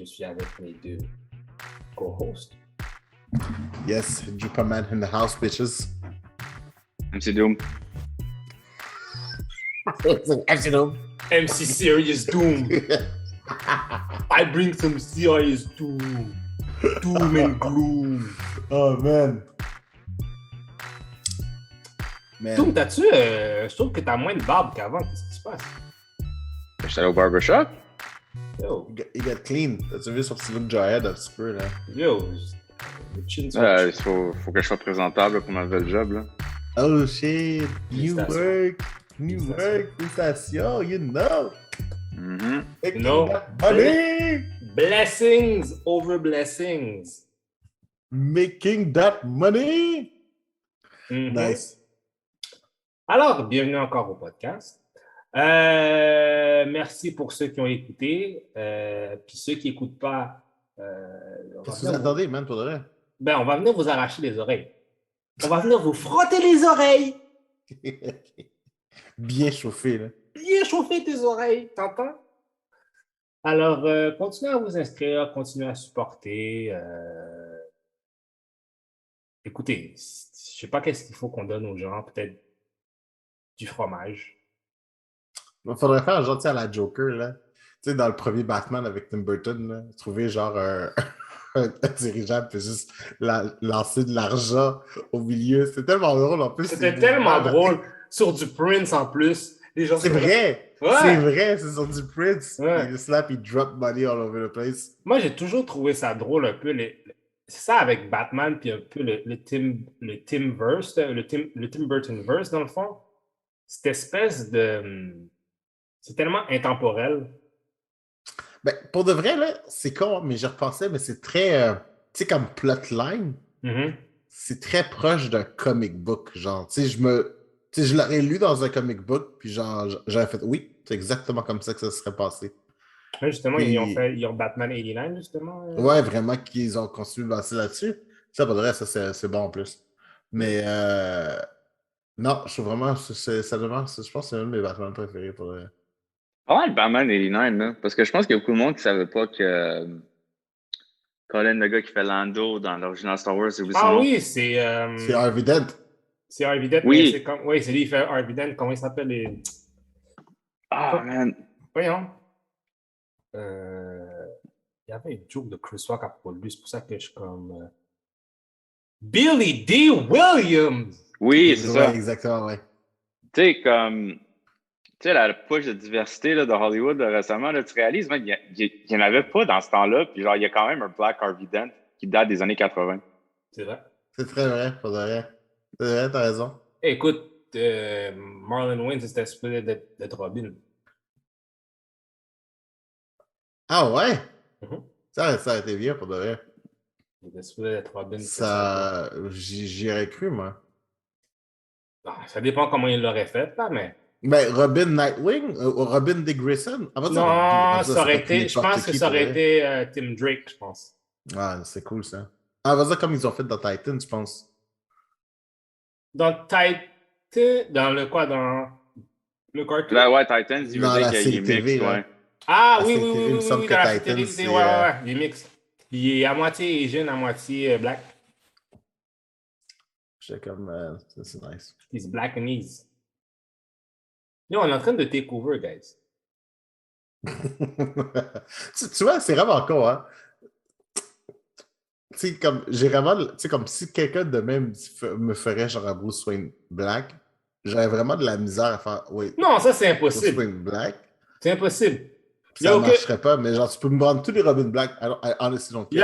je suis avec mes deux co-hosts. Yes, Jupaman in the house, bitches. MC Doom. MC Doom. MC Serious Doom. I bring some serious doom. Doom and gloom. Oh, man. Doom, t'as-tu... je trouve que t'as moins de barbe qu'avant. Qu'est-ce qui se passe? J'étais allé au barbershop. Yo, Il got clean. T'as-tu vu son petit look Jarhead un petit peu, là? yo, le chin Il faut que je sois présentable pour ma nouvelle job. Là. Oh, shit. New Félicitations. work. Félicitations, you know. Mm-hmm. Making know. that money. Blessings over blessings. Making that money. Mhm. Nice. Alors, bienvenue encore au podcast. Merci pour ceux qui ont écouté. Puis ceux qui n'écoutent pas, Qu'est-ce que vous attendez, man, pour de vrai? on va venir vous arracher les oreilles. On va venir vous frotter les oreilles. Bien chauffé, là. Bien chauffer tes oreilles, t'entends? Alors, continuez à vous inscrire, continuez à supporter. Écoutez, je ne sais pas qu'est-ce qu'il faut qu'on donne aux gens, peut-être du fromage. Il faudrait faire un gentil à la Joker, là. Tu sais, dans le premier Batman avec Tim Burton, là, trouver genre un dirigeable puis juste lancer de l'argent au milieu. C'était tellement drôle, en plus. C'était tellement drôle. Sur du Prince, en plus. Les gens C'est vrai! Ouais. C'est vrai, c'est sur du Prince. Ouais. Il slap, il drop money all over the place. Moi, j'ai toujours trouvé ça drôle un peu. C'est ça avec Batman, puis un peu le Timverse, le Tim Burton-verse, dans le fond. Cette espèce de... C'est tellement intemporel. Ben, pour de vrai, là, c'est con, mais j'y repensais, mais c'est très... tu sais, comme plotline, Mhm. c'est très proche d'un comic book. Genre, tu sais, je l'aurais lu dans un comic book, puis genre, j'aurais fait, oui, c'est exactement comme ça que ça serait passé. Là, justement, Puis- ils ont Batman 89, justement. Ouais, vraiment qu'ils ont continué de lancer là-dessus. Ça, pour de vrai, ça, c'est bon en plus. Mais non, je trouve vraiment, ça demande, je pense que c'est un de mes Batman préférés pour de vrai. Ah, le Batman 89, là. Parce que je pense qu'il y a beaucoup de monde qui ne savait pas que Colin, le gars qui fait Lando dans l'original Star Wars, j'ai oublié son Ah nom. oui, c'est... C'est Harvey Dent. C'est Harvey Dent. Oui. Oui, c'est lui qui fait Harvey Dent. Comment il s'appelle les... Ah, man. Voyons. Il y avait une joke de Chris Rock à propos de lui. C'est pour ça que je suis comme... Billy D. Williams! Oui, c'est Ouais, ça. exactement, ouais. Tu sais, comme... Tu sais, la push de diversité là, de Hollywood là, récemment, là, tu réalises, man, il n'y en avait pas dans ce temps-là. Puis genre, il y a quand même un Black Harvey Dent qui date des années 80. C'est vrai. C'est très vrai, pour de vrai. C'est vrai, t'as raison. Hey, écoute, Marlon Wayne, c'était supposé d'être Robin. Ah ouais? Mhm. Ça a été bien, pour de vrai. C'était supposé d'être Robin. Ça, j'y aurais cru, moi. Ça dépend comment il l'aurait fait, là, mais... Mais Robin Nightwing ou Robin Dick Grayson? Ah, Non, ça aurait été... Je pense que ça aurait été Tim Drake, je pense. Ah, c'est cool, ça. Ah, vas-y, comme ils ont fait dans Titan, je pense. Dans Titan... Dans le quoi? Dans le cartoon? Là, ouais, Titans, il veut Dans dire la qu'il série est TV, mix, là. ouais. Ah La oui, série oui, TV, oui, il me oui, semble oui, que dans la Titan, série, c'est, ouais, il est mix. Il est à moitié Asian, à moitié black. J'étais comme, ça, c'est nice. He's black and he's... Yo, on est en train de take over, guys. Tu vois, c'est vraiment con, hein? Tu sais, comme, j'ai vraiment, tu sais, comme si quelqu'un de même me ferait genre un Bruce Wayne black, j'aurais vraiment de la misère à faire, oui, Non, ça, c'est Bruce impossible. Wayne black, C'est impossible. puis ça marcherait pas, mais genre, tu peux me prendre tous les Robin Black, honestly, donc, Il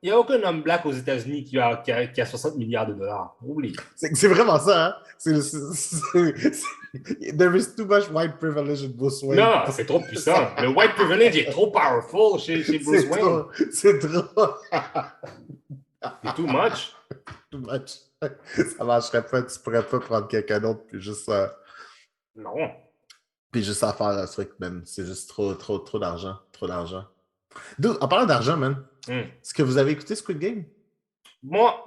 y a aucun homme black aux États-Unis qui a 60 milliards de dollars. Oublie. C'est vraiment ça, hein? There is too much white privilege in Bruce Wayne. Non, c'est trop puissant. Le white privilege est trop powerful chez Bruce Wayne. C'est trop. C'est too much. Too much. Ça marcherait pas, tu pourrais pas prendre quelqu'un d'autre puis juste Non. puis juste en faire un truc, man. C'est juste trop d'argent. Trop d'argent. Dude, en parlant d'argent, man, est-ce que vous avez écouté Squid Game? Moi,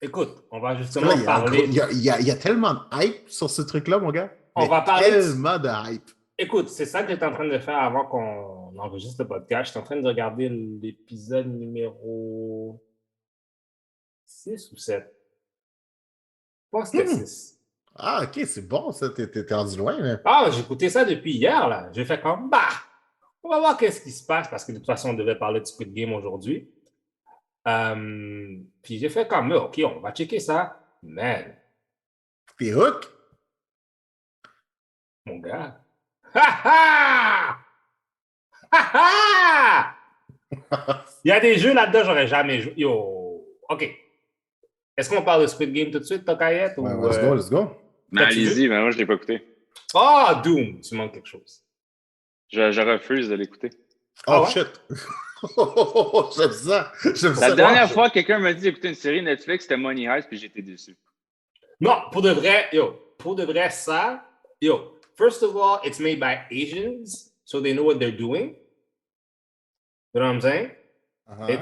écoute, on va justement Là, parler. Il y a tellement de hype sur ce truc-là, mon gars. On va parler tellement de hype. Écoute, c'est ça que j'étais en train de faire avant qu'on enregistre le podcast. J'étais en train de regarder l'épisode numéro 6 ou 7. Je pense que c'était 6. Ah, ok, c'est bon, ça. T'es rendu loin, là. Ah, j'ai écouté ça depuis hier, là. J'ai fait comme, on va voir qu'est-ce qui se passe parce que de toute façon, on devait parler de Squid Game aujourd'hui. Puis j'ai fait comme, OK, on va checker ça. Man, T'es hook? mon gars. Ha ha! Ha ha! Il y a des jeux là-dedans, j'aurais jamais joué. Yo, OK. Est-ce qu'on parle de Squid Game tout de suite, Tokayet? Ouais, Ou, let's go. Mais allez-y, mais moi, je l'ai pas écouté. Oh, Doom, tu manques quelque chose. Je refuse de l'écouter. Oh, ouais? shit. J'aime ça. La dernière fois que quelqu'un m'a dit d'écouter une série Netflix, c'était Money Heist, puis j'étais déçu. Non, pour de vrai, ça, first of all, it's made by Asians, so they know what they're doing. You know what I'm saying?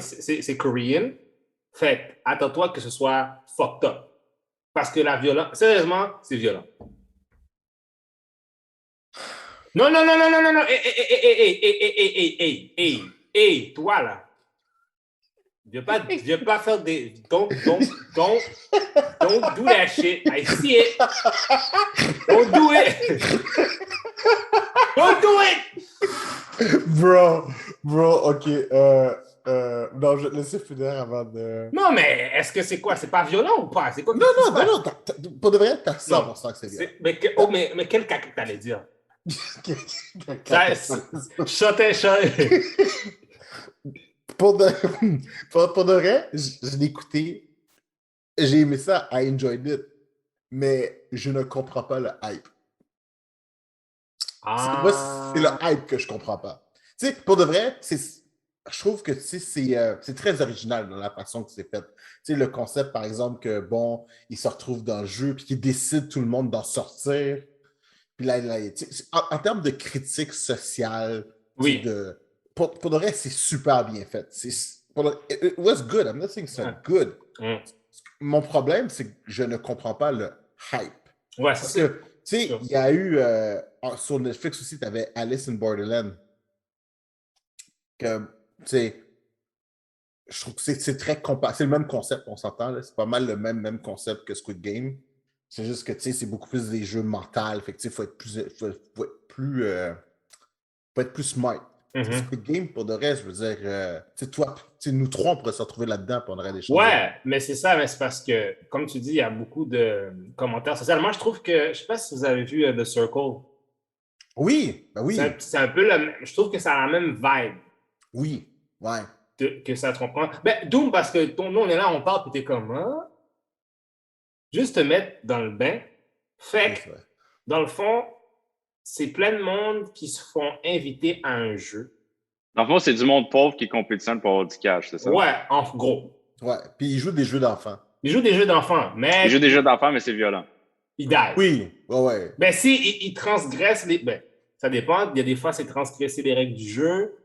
C'est Korean. Fait, attends-toi que ce soit fucked up. Parce que la violence, sérieusement, c'est violent. Non. Hey, toi là. Viens pas faire des. Don't do that shit. I see it. Don't do it. Don't do it. Bro, ok. Non, je vais te laisser finir avant de. Non, mais est-ce que c'est quoi? C'est pas violent ou pas? C'est quoi? Non. Pour de vrai, t'as 100% que c'est bien. Mais quel caca que t'allais dire? Pour de vrai, je l'ai écouté. J'ai aimé ça, I enjoyed it. Mais je ne comprends pas le hype. Moi, c'est le hype que je comprends pas. Tu sais, pour de vrai, je trouve que c'est très original dans la façon que c'est fait. Tu sais, le concept, par exemple, que bon, ils se retrouvent dans le jeu puis qu'ils décident tout le monde d'en sortir. Puis là, en termes de critique sociale, oui. Pour de vrai, c'est super bien fait. It was good. I'm not saying it's not good. Mon problème, c'est que je ne comprends pas le hype. Ouais, parce que, tu sais, il y a eu sur Netflix aussi, tu avais Alice in Borderland. Que, tu sais, je trouve que c'est très comparable. C'est le même concept, on s'entend. C'est pas mal le même concept que Squid Game. C'est juste que, tu sais, c'est beaucoup plus des jeux mentaux. Fait que, tu sais, faut être plus smart. Squid Game, pour de reste, je veux dire, tu sais, toi, nous trois, on pourrait se retrouver là-dedans et on aurait des choses. Ouais, mais c'est ça, mais c'est parce que, comme tu dis, il y a beaucoup de commentaires sociaux. Moi, je trouve que, je sais pas si vous avez vu The Circle. Oui, ben oui. C'est un peu le même, je trouve que ça a la même vibe. Oui, ouais. Que ça te comprend. Ben, Doom, parce que nous, on est là, on parle, puis t'es comme, hein? Juste te mettre dans le bain. Fait que, dans le fond, c'est plein de monde qui se font inviter à un jeu. Dans le fond, c'est du monde pauvre qui compétitionne pour avoir du cash, c'est ça? Ouais, en gros. Ouais, puis ils jouent des jeux d'enfants. Ils jouent des jeux d'enfants, mais... Ils jouent des jeux d'enfants, mais c'est violent. Ils die. Oui, ouais. Ben, si ils transgressent les... Ben, ça dépend. Il y a des fois, c'est transgresser les règles du jeu.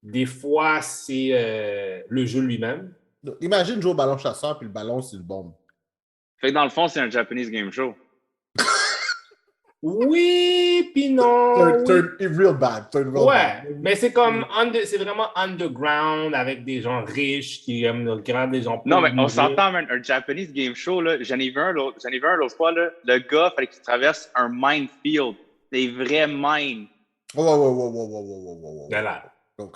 Des fois, c'est le jeu lui-même. Imagine jouer au ballon chasseur, puis le ballon, c'est une bombe. Fait que dans le fond, c'est un Japanese game show. Oui, puis non. Real bad. Ouais, mais c'est comme, c'est vraiment underground avec des gens riches qui aiment regarder des gens pauvres. Non, mais on s'entend, man, un Japanese game show, là, j'en ai vu un l'autre fois, là, le gars, il fallait qu'il traverse un minefield, des vrais mines. Wow. Voilà. Oh,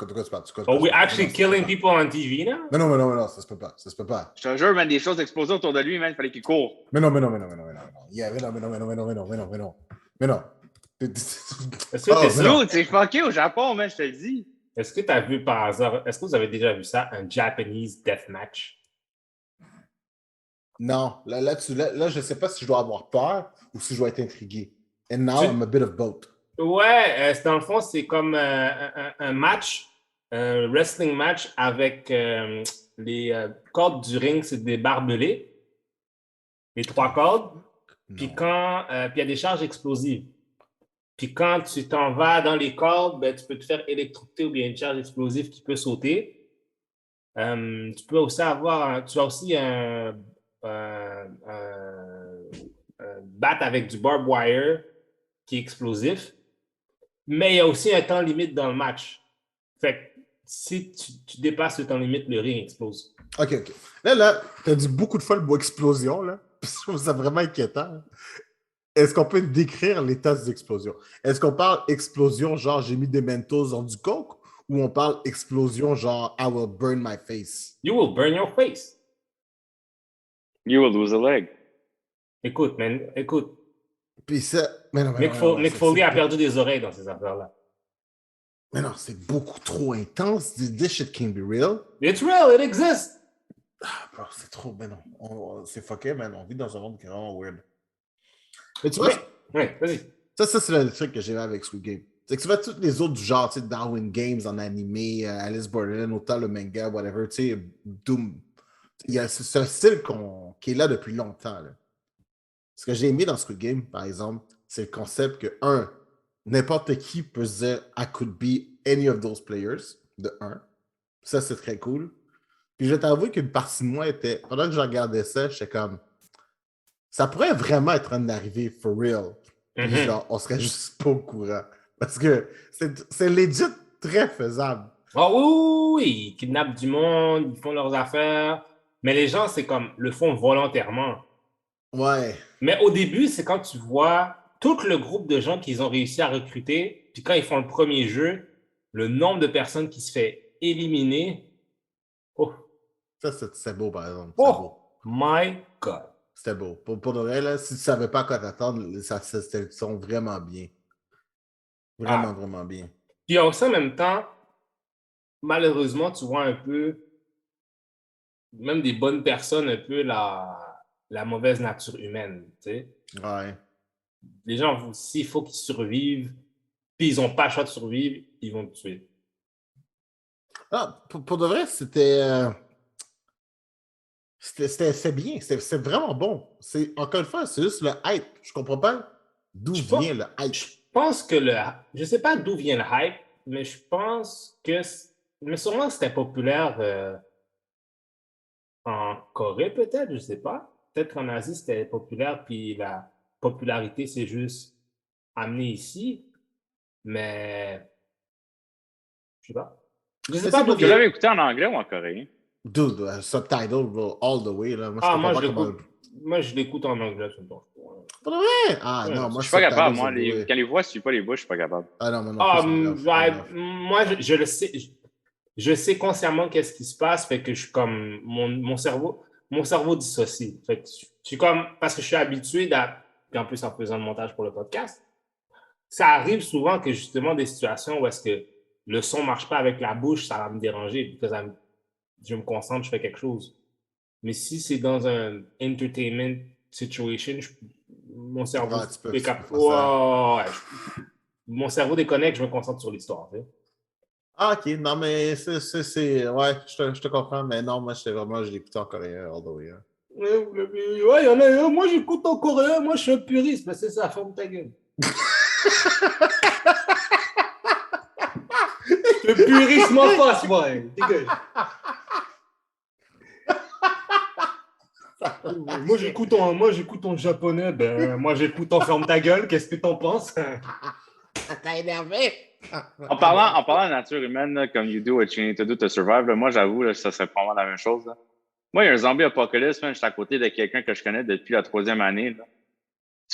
we're actually killing people on TV now? Mais non, ça se peut pas. Je te jure, man, des choses explosées autour de lui, man, il fallait qu'il court. Mais non. Yeah, mais non. Est-ce que c'est fucké au Japon, man, je te le dis. Est-ce que tu as vu par hasard, est-ce que vous avez déjà vu ça, un Japanese deathmatch? Non, là, je sais pas si je dois avoir peur ou si je dois être intrigué. And now, I'm a bit of both. Ouais, dans le fond, c'est comme un match, un wrestling match avec les cordes du ring, c'est des barbelés, les 3 cordes, puis il y a des charges explosives. Puis quand tu t'en vas dans les cordes, ben, tu peux te faire électrocuter ou bien une charge explosive qui peut sauter. Tu peux aussi tu as aussi un bat avec du barbed wire qui est explosif. Mais il y a aussi un temps limite dans le match. Fait que si tu dépasses le temps limite, le ring explose. OK. Là, t'as dit beaucoup de fois le mot explosion, là. Puis je trouve ça vraiment inquiétant. Est-ce qu'on peut décrire l'état des explosions? Est-ce qu'on parle explosion genre j'ai mis des Mentos dans du coke ou on parle explosion genre I will burn my face? You will burn your face. You will lose a leg. Écoute, man, écoute. Puis ça. Mais non, Mick Foley a perdu des oreilles dans ces affaires-là. Mais non, c'est beaucoup trop intense. This shit can be real. It's real, it exists. Ah, bro, c'est trop. Mais non, c'est fucké, man. On vit dans un monde qui est vraiment weird. Mais tu vois, ouais, vas-y. Ça c'est le truc que j'ai avec Squid Game. C'est que tu vois tous les autres du genre, tu sais, Darwin Games en animé, Alice Borderland, autant le manga, whatever, tu sais, Doom. Il y a ce style qui est là depuis longtemps. Là. Ce que j'ai aimé dans Squid Game, par exemple, c'est le concept que, n'importe qui peut se dire I could be any of those players, de un. Ça, c'est très cool. Puis je vais t'avouer qu'une partie de moi était, pendant que je regardais ça, j'étais comme, ça pourrait vraiment être en arrivé for real. Puis genre, on serait juste pas au courant. Parce que c'est legit très faisable. Oh oui, ils kidnappent du monde, ils font leurs affaires. Mais les gens, c'est comme, le font volontairement. Ouais. Mais au début, c'est quand tu vois tout le groupe de gens qu'ils ont réussi à recruter, puis quand ils font le premier jeu, le nombre de personnes qui se fait éliminer. Oh. Ça, c'est beau, par exemple. Oh beau. My God. C'était beau. Pour de vrai, là, si tu ne savais pas à quoi t'attendre, ils sont vraiment bien. Vraiment bien. Puis aussi, en même temps, malheureusement, tu vois un peu, même des bonnes personnes, un peu la mauvaise nature humaine, tu sais. Ouais. Les gens, s'il faut qu'ils survivent, puis ils n'ont pas le choix de survivre, ils vont te tuer. Ah, pour de vrai, c'était bien. C'est vraiment bon. Encore une fois, c'est juste le hype. Je comprends pas d'où vient le hype. Je pense que je sais pas d'où vient le hype, mais je pense que... Mais sûrement c'était populaire en Corée, peut-être, je sais pas. Peut-être qu'en Asie, c'était populaire, puis la popularité s'est juste amenée ici. Mais... Je sais pas. Je sais pas d'où Tu vient... l'avais écouté en anglais ou en coréen? Dude, subtitle all the way. Là. Moi, je l'écoute en anglais tout le temps. Pour de vrai? Ah Ouais, non, moi, je suis pas capable. Moi, quand les voix ne suivent pas les bouches, je suis pas capable. Ah non, moi, je le sais. Je sais consciemment qu'est-ce qui se passe, fait que je suis comme mon cerveau dissocie. Fait que je suis comme parce que je suis habitué puis en plus en faisant le montage pour le podcast, ça arrive souvent que justement des situations où est-ce que le son marche pas avec la bouche, ça va me déranger parce que je me concentre, je fais quelque chose. Mais si c'est dans un entertainment situation, mon cerveau mon cerveau déconnecte, je me concentre sur l'histoire. Tu sais. Ah, ok, non, mais ouais, je te comprends, mais non, moi, je l'écoutais en coréen all the way. Hein. Ouais, il y en a un. Moi, j'écoute en coréen, moi, je suis un puriste, mais c'est ça, ferme ta gueule. Le purisme en face, moi, dégage. Moi, j'écoute en japonais, ben, moi, j'écoute en ferme ta gueule, qu'est-ce que t'en penses? T'as énervé! En parlant de nature humaine, là, comme you do what you need to do to survive, là, moi, j'avoue, là, ça serait probablement la même chose. Là. Moi, il y a un zombie apocalypse, je suis à côté de quelqu'un que je connais depuis la 3e année. Là.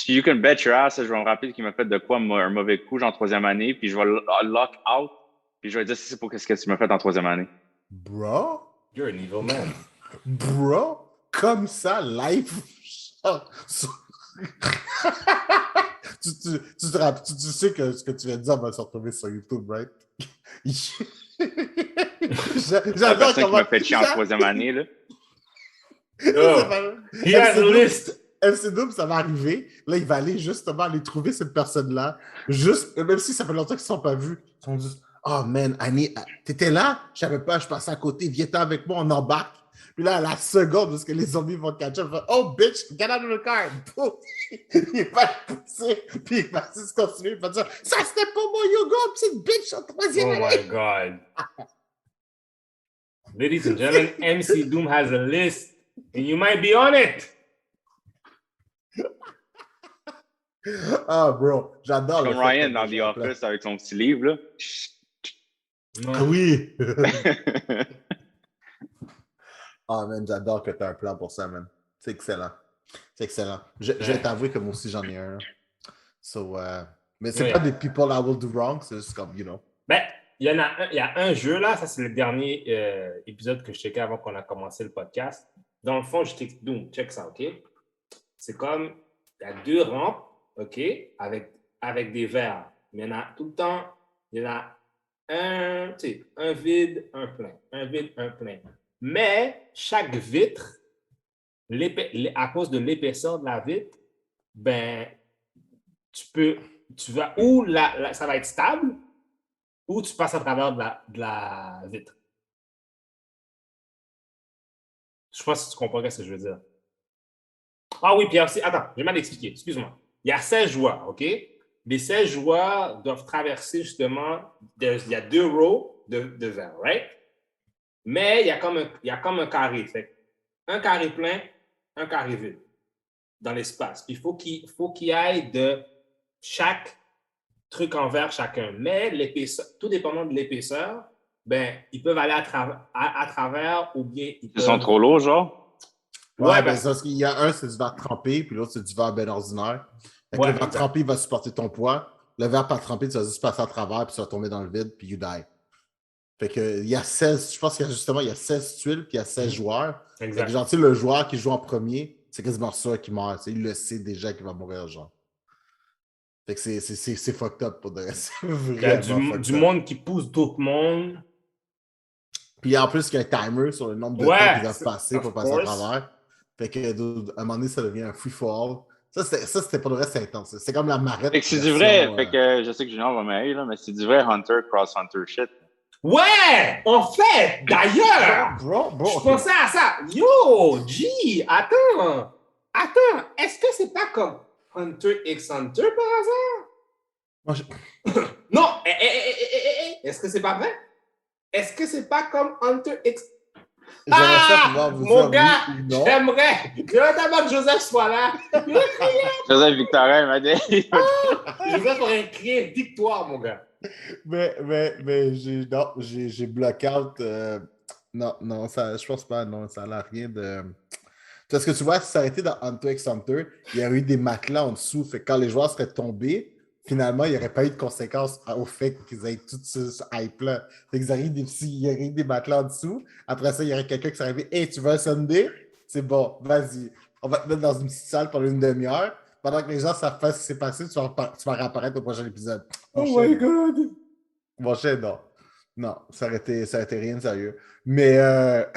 You can bet your ass, je vais me rappeler qu'il m'a fait de quoi un mauvais coup, genre en 3e année, puis je vais lock out, puis je vais dire si c'est pour qu'est-ce que tu m'as fait en 3e année. Bro? You're an evil man. Bro? Comme ça, live? Tu sais que ce que tu viens de dire va se retrouver sur YouTube, right? J'adore comment... qui m'a fait chier en 3e année, là. He has a list. MC Doom, ça va arriver. Là, il va aller justement aller trouver cette personne-là. Juste, même si ça fait longtemps qu'ils ne sont pas vus. Ils sont juste, oh man, t'étais là? Je savais pas, je passais à côté. Viens-t'en avec moi, on embarque. Puis là, à la seconde, parce que les zombies vont catcher, il va oh bitch, get out of the car. Il va le pousser, puis il va juste continuer. Il va dire, ça c'était pas mon yoga, petite bitch, en 3e année. Oh my God. Ladies and gentlemen, MC Doom has a list, and you might be on it. Ah, bro, j'adore le Comme fait Ryan que dans les The gens appellent. Office avec son petit livre, là. Ah Non. oui! Ah, man, j'adore que tu as un plan pour ça, man. C'est excellent. C'est excellent. Je vais Ouais. t'avouer que moi aussi, j'en ai un. Là. So, mais c'est Oui. pas des people I will do wrong, c'est juste comme, you know. Ben, il y a un jeu là, ça c'est le dernier épisode que je checkais avant qu'on a commencé le podcast. Dans le fond, je t'explique, donc, check ça, OK? C'est comme, il y a deux rampes, OK, avec des verres. Mais il y en a tout le temps, il y en a un, tu sais, un vide, un plein, un vide, un plein. Mais chaque vitre, à cause de l'épaisseur de la vitre, ben, tu vas, ou ça va être stable, ou tu passes à travers de la vitre. Je ne sais pas si tu comprends ce que je veux dire. Ah oui, puis aussi, attends, j'ai mal expliqué, excuse-moi. Il y a 16 joueurs, OK? Les 16 joueurs doivent traverser justement, il y a deux rows de verre, right? Mais il y a comme un carré. Fait un carré plein, un carré vide dans l'espace. Puis il faut qu'il y ait de chaque truc en verre chacun. Mais l'épaisseur, tout dépendant de l'épaisseur, ben, ils peuvent aller à travers ou bien ils Ils sont peuvent. trop lourds, genre. Ouais, Ouais, ben, c'est parce qu'il y a un, c'est du verre trempé, puis l'autre, c'est du verre ben ordinaire. Fait que ouais, le verre exact. trempé, il va supporter ton poids. Le verre pas trempé, tu vas juste passer à travers, puis tu vas tomber dans le vide, puis you die. Fait que, il y a 16, je pense qu'il y a justement, il y a 16 tuiles, puis il y a 16 joueurs. Exact. Fait que, genre, tu sais, le joueur qui joue en premier, c'est quasiment ça qui meurt. Tu sais, il le sait déjà qu'il va mourir, genre. Fait que c'est fucked up pour de vrai. C'est Il y a vraiment fucked du up. monde qui pousse d'autres mondes. Puis en plus, il y a un timer sur le nombre de temps qu'ils Ouais, doivent passer pour of passer à course. travers. Fait que, dude, à un moment donné, ça devient un free-for-all. Ça, c'était pas de vrai, c'est intense. C'est comme la marette Fait que c'est du vrai. version. Fait que je sais que Junior va m'aider, là, mais c'est du vrai Hunter cross Hunter shit. Ouais, en fait, d'ailleurs, Bro, je ok. pensais à ça. Yo, G, attends, est-ce que c'est pas comme Hunter x Hunter par hasard? Moi, Non, est-ce que c'est pas vrai? Est-ce que c'est pas comme Hunter x... j'aimerais ça pouvoir vous Mon dire gars, oui ou non. j'aimerais tellement que Joseph soit là. Joseph Victorin m'a dit. Joseph aurait crié victoire, mon gars. Mais j'ai block-out. Non, ça, je pense pas. Non, ça n'a rien de. Parce que tu vois, si ça aurait été dans Hunter x Hunter, il y aurait eu des matelas en dessous. Fait que quand les joueurs seraient tombés, finalement, il n'y aurait pas eu de conséquences au fait qu'ils aient tout ce hype-là. Fait qu'ils arrivent il y aurait eu des matelas en dessous. Après ça, il y aurait quelqu'un qui serait arrivé. Hey, tu veux un Sunday? C'est bon, vas-y. On va te mettre dans une petite salle pendant une demi-heure. Pendant que les gens savent pas ce qui s'est passé, tu vas réapparaître au prochain épisode. Oh my God. Mon chien, non. Non, ça aurait été rien de sérieux. Mais ça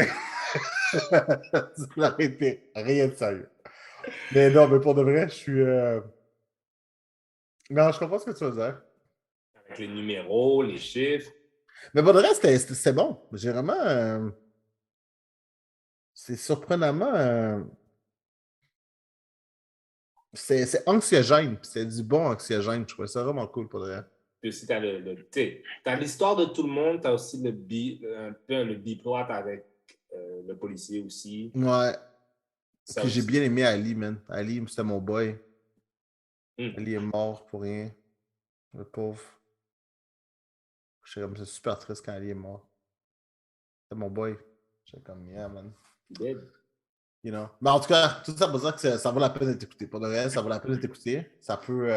aurait été rien de sérieux. Mais non, mais pour de vrai, je suis. Non, je comprends ce que tu veux dire. Avec les numéros, les chiffres. Mais pour de vrai, c'était bon. J'ai vraiment. C'est surprenamment. C'est anxiogène. C'est du bon anxiogène. Je trouvais ça vraiment cool pour de vrai. Puis aussi, t'as l'histoire de tout le monde, t'as aussi un peu le biplot avec le policier aussi. Ouais. Ça Puis j'ai aussi. bien aimé Ali, man. Ali, c'était mon boy. Mm. Ali est mort pour rien. Le pauvre. C'est super triste quand Ali est mort. C'était mon boy. J'étais comme, yeah, man. Dead. You know. Mais en tout cas, tout ça pour dire que ça vaut la peine d'être écouté. Pour de vrai, ça vaut la peine d'être écouté. Ça peut.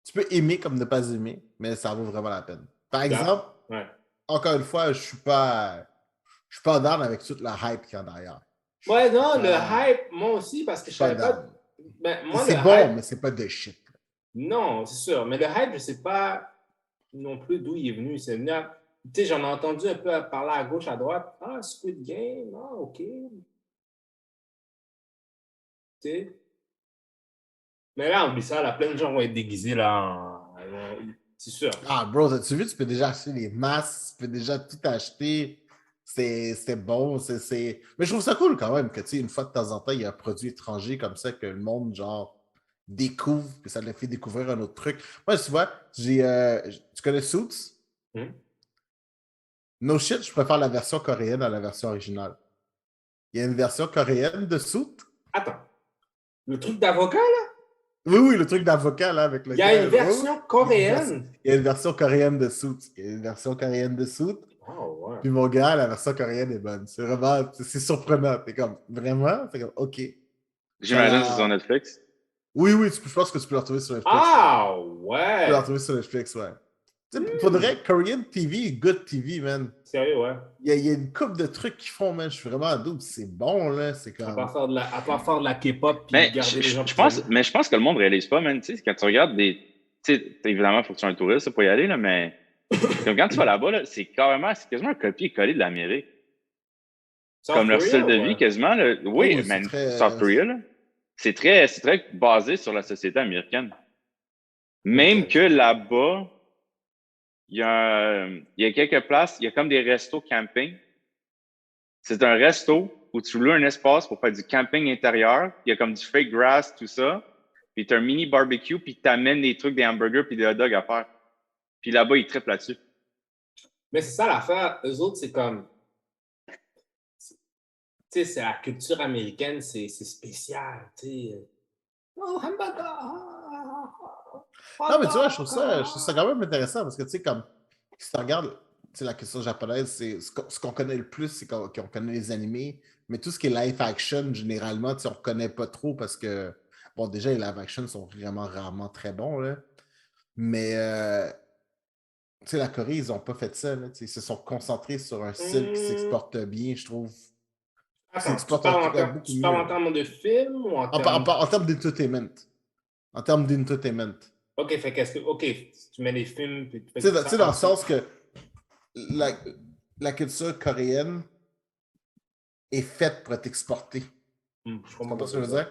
Tu peux aimer comme ne pas aimer, mais ça vaut vraiment la peine. Par exemple, Ouais. encore une fois, je suis pas down avec toute la hype qu'il y a derrière. Ouais, non, le hype, moi aussi, parce que je savais pas. Down. Ben, moi, C'est le bon, hype, mais c'est pas de shit. non, c'est sûr. Mais le hype, je sais pas non plus d'où il est venu. C'est venu tu sais, j'en ai entendu un peu parler à gauche, à droite. Ah, Squid Game, ah, OK. Tu sais. Mais là, oublie ça, là, plein de gens vont être déguisés, là. C'est sûr. Ah, bro, as-tu vu, tu peux déjà acheter les masques, tu peux déjà tout acheter. C'est bon, Mais je trouve ça cool quand même que, tu sais, une fois de temps en temps, il y a un produit étranger comme ça que le monde, genre, découvre, puis ça le fait découvrir un autre truc. Moi, tu vois, tu connais Suits? Hmm? No shit, je préfère la version coréenne à la version originale. Il y a une version coréenne de Suits? Attends. Le truc d'avocat, là? Oui, le truc d'avocat, là, avec le Il y a gars. une version coréenne. Il y a une version coréenne de Suits. Il y a une version coréenne de Suits. Oh, ouais. Puis mon gars, la version coréenne est bonne. C'est vraiment, c'est surprenant. T'es comme, vraiment? C'est comme, OK. J'imagine que c'est sur Netflix. Oui, je pense que tu peux le retrouver sur Netflix. Ah, Tu peux le ouais. retrouver sur Netflix, ouais. Tu sais, pour de vrai, Korean TV, good TV, man. Sérieux, ouais. Il y a une couple de trucs qu'ils font, man. Je suis vraiment à double. C'est bon, là. C'est À comme. part faire de la K-pop puis Mais garder les gens je pense que le monde réalise pas, man. Tu sais, quand tu regardes des. Tu sais, évidemment, il faut que tu sois un touriste pour y aller, là, mais comme quand tu vas là-bas, là, c'est quasiment un copier-coller de l'Amérique. Comme leur style de vie, quasiment. Là. Oui, mais South Korea, là, c'est très basé sur la société américaine. Même que là-bas, il y a quelques places, il y a comme des restos camping. C'est un resto où tu loues un espace pour faire du camping intérieur. Il y a comme du fake grass, tout ça. Puis tu as un mini barbecue, puis tu amènes des trucs, des hamburgers, puis des hot dogs à faire. Puis là-bas, ils trippent là-dessus. Mais c'est ça l'affaire. Eux autres, c'est comme. Tu sais, c'est la culture américaine, c'est spécial. Tu sais. Oh, hamburger! Non, mais tu vois, je trouve ça quand même intéressant parce que, tu sais, comme, si tu regardes, tu sais, la question japonaise, c'est ce qu'on connaît le plus, c'est qu'on connaît les animés, mais tout ce qui est live action, généralement, tu sais, on ne connaît pas trop parce que, bon, déjà, les live action sont vraiment rarement très bons, là. Mais, tu sais, la Corée, ils n'ont pas fait ça, là. Tu sais, ils se sont concentrés sur un style qui s'exporte bien, je trouve. Qui Attends, s'exporte en tout cas beaucoup tu parles en mieux. termes de film ou en termes. En termes d'entertainment. En termes d'entertainment. Ok, fait qu'est-ce que. Ok, tu mets les films puis tu fais Tu ça sais, dans le ensemble. sens que la culture coréenne est faite pour être exportée. Je Tu comprends ce que je veux dire?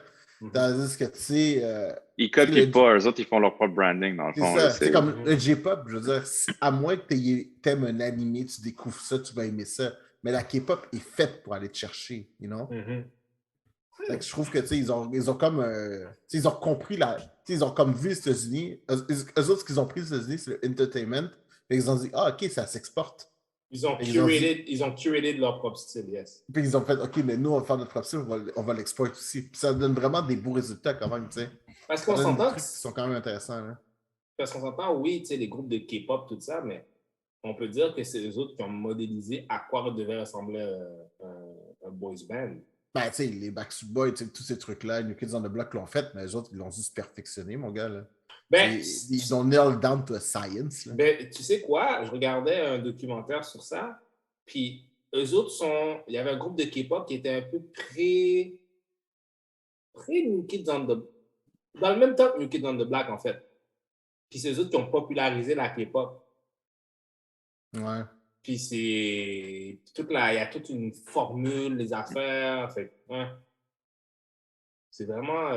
Tandis que, tu sais... ils copient pas, eux autres, ils font leur propre branding, dans le fond. C'est ça. C'est comme le J-pop, je veux dire, à moins que tu aimes un animé, tu découvres ça, tu vas aimer ça. Mais la K-pop est faite pour aller te chercher, you know? Fait que je trouve que, tu sais, ils ont comme... ils ont compris la... Ils ont comme vu les États-Unis. Eux autres, ce qu'ils ont pris les États-Unis, c'est le entertainment. Et ils ont dit, ah, OK, ça s'exporte. Ils ont curated leur propre style, yes. Puis ils ont fait, OK, mais nous, on va faire notre propre style, on va l'exporter aussi. Puis ça donne vraiment des beaux résultats quand même, tu sais. Parce qu'on s'entend que... qui sont quand même intéressants, là. Parce qu'on s'entend, oui, tu sais, les groupes de K-pop, tout ça, mais on peut dire que c'est eux autres qui ont modélisé à quoi devait ressembler un boys band. Ben, tu sais, les Backstreet Boys, tous ces trucs-là, New Kids on the Block l'ont fait, mais les autres, ils l'ont juste perfectionné, mon gars, là. Ben, ils ont nailed down to a science, là. Ben, tu sais quoi? Je regardais un documentaire sur ça, puis eux autres sont... Il y avait un groupe de K-pop qui était un peu New Kids on the... Dans le même temps que New Kids on the Block, en fait. Puis c'est eux autres qui ont popularisé la K-pop. Ouais. Puis c'est... Il y a toute une formule, les affaires. Fait, ouais. C'est vraiment...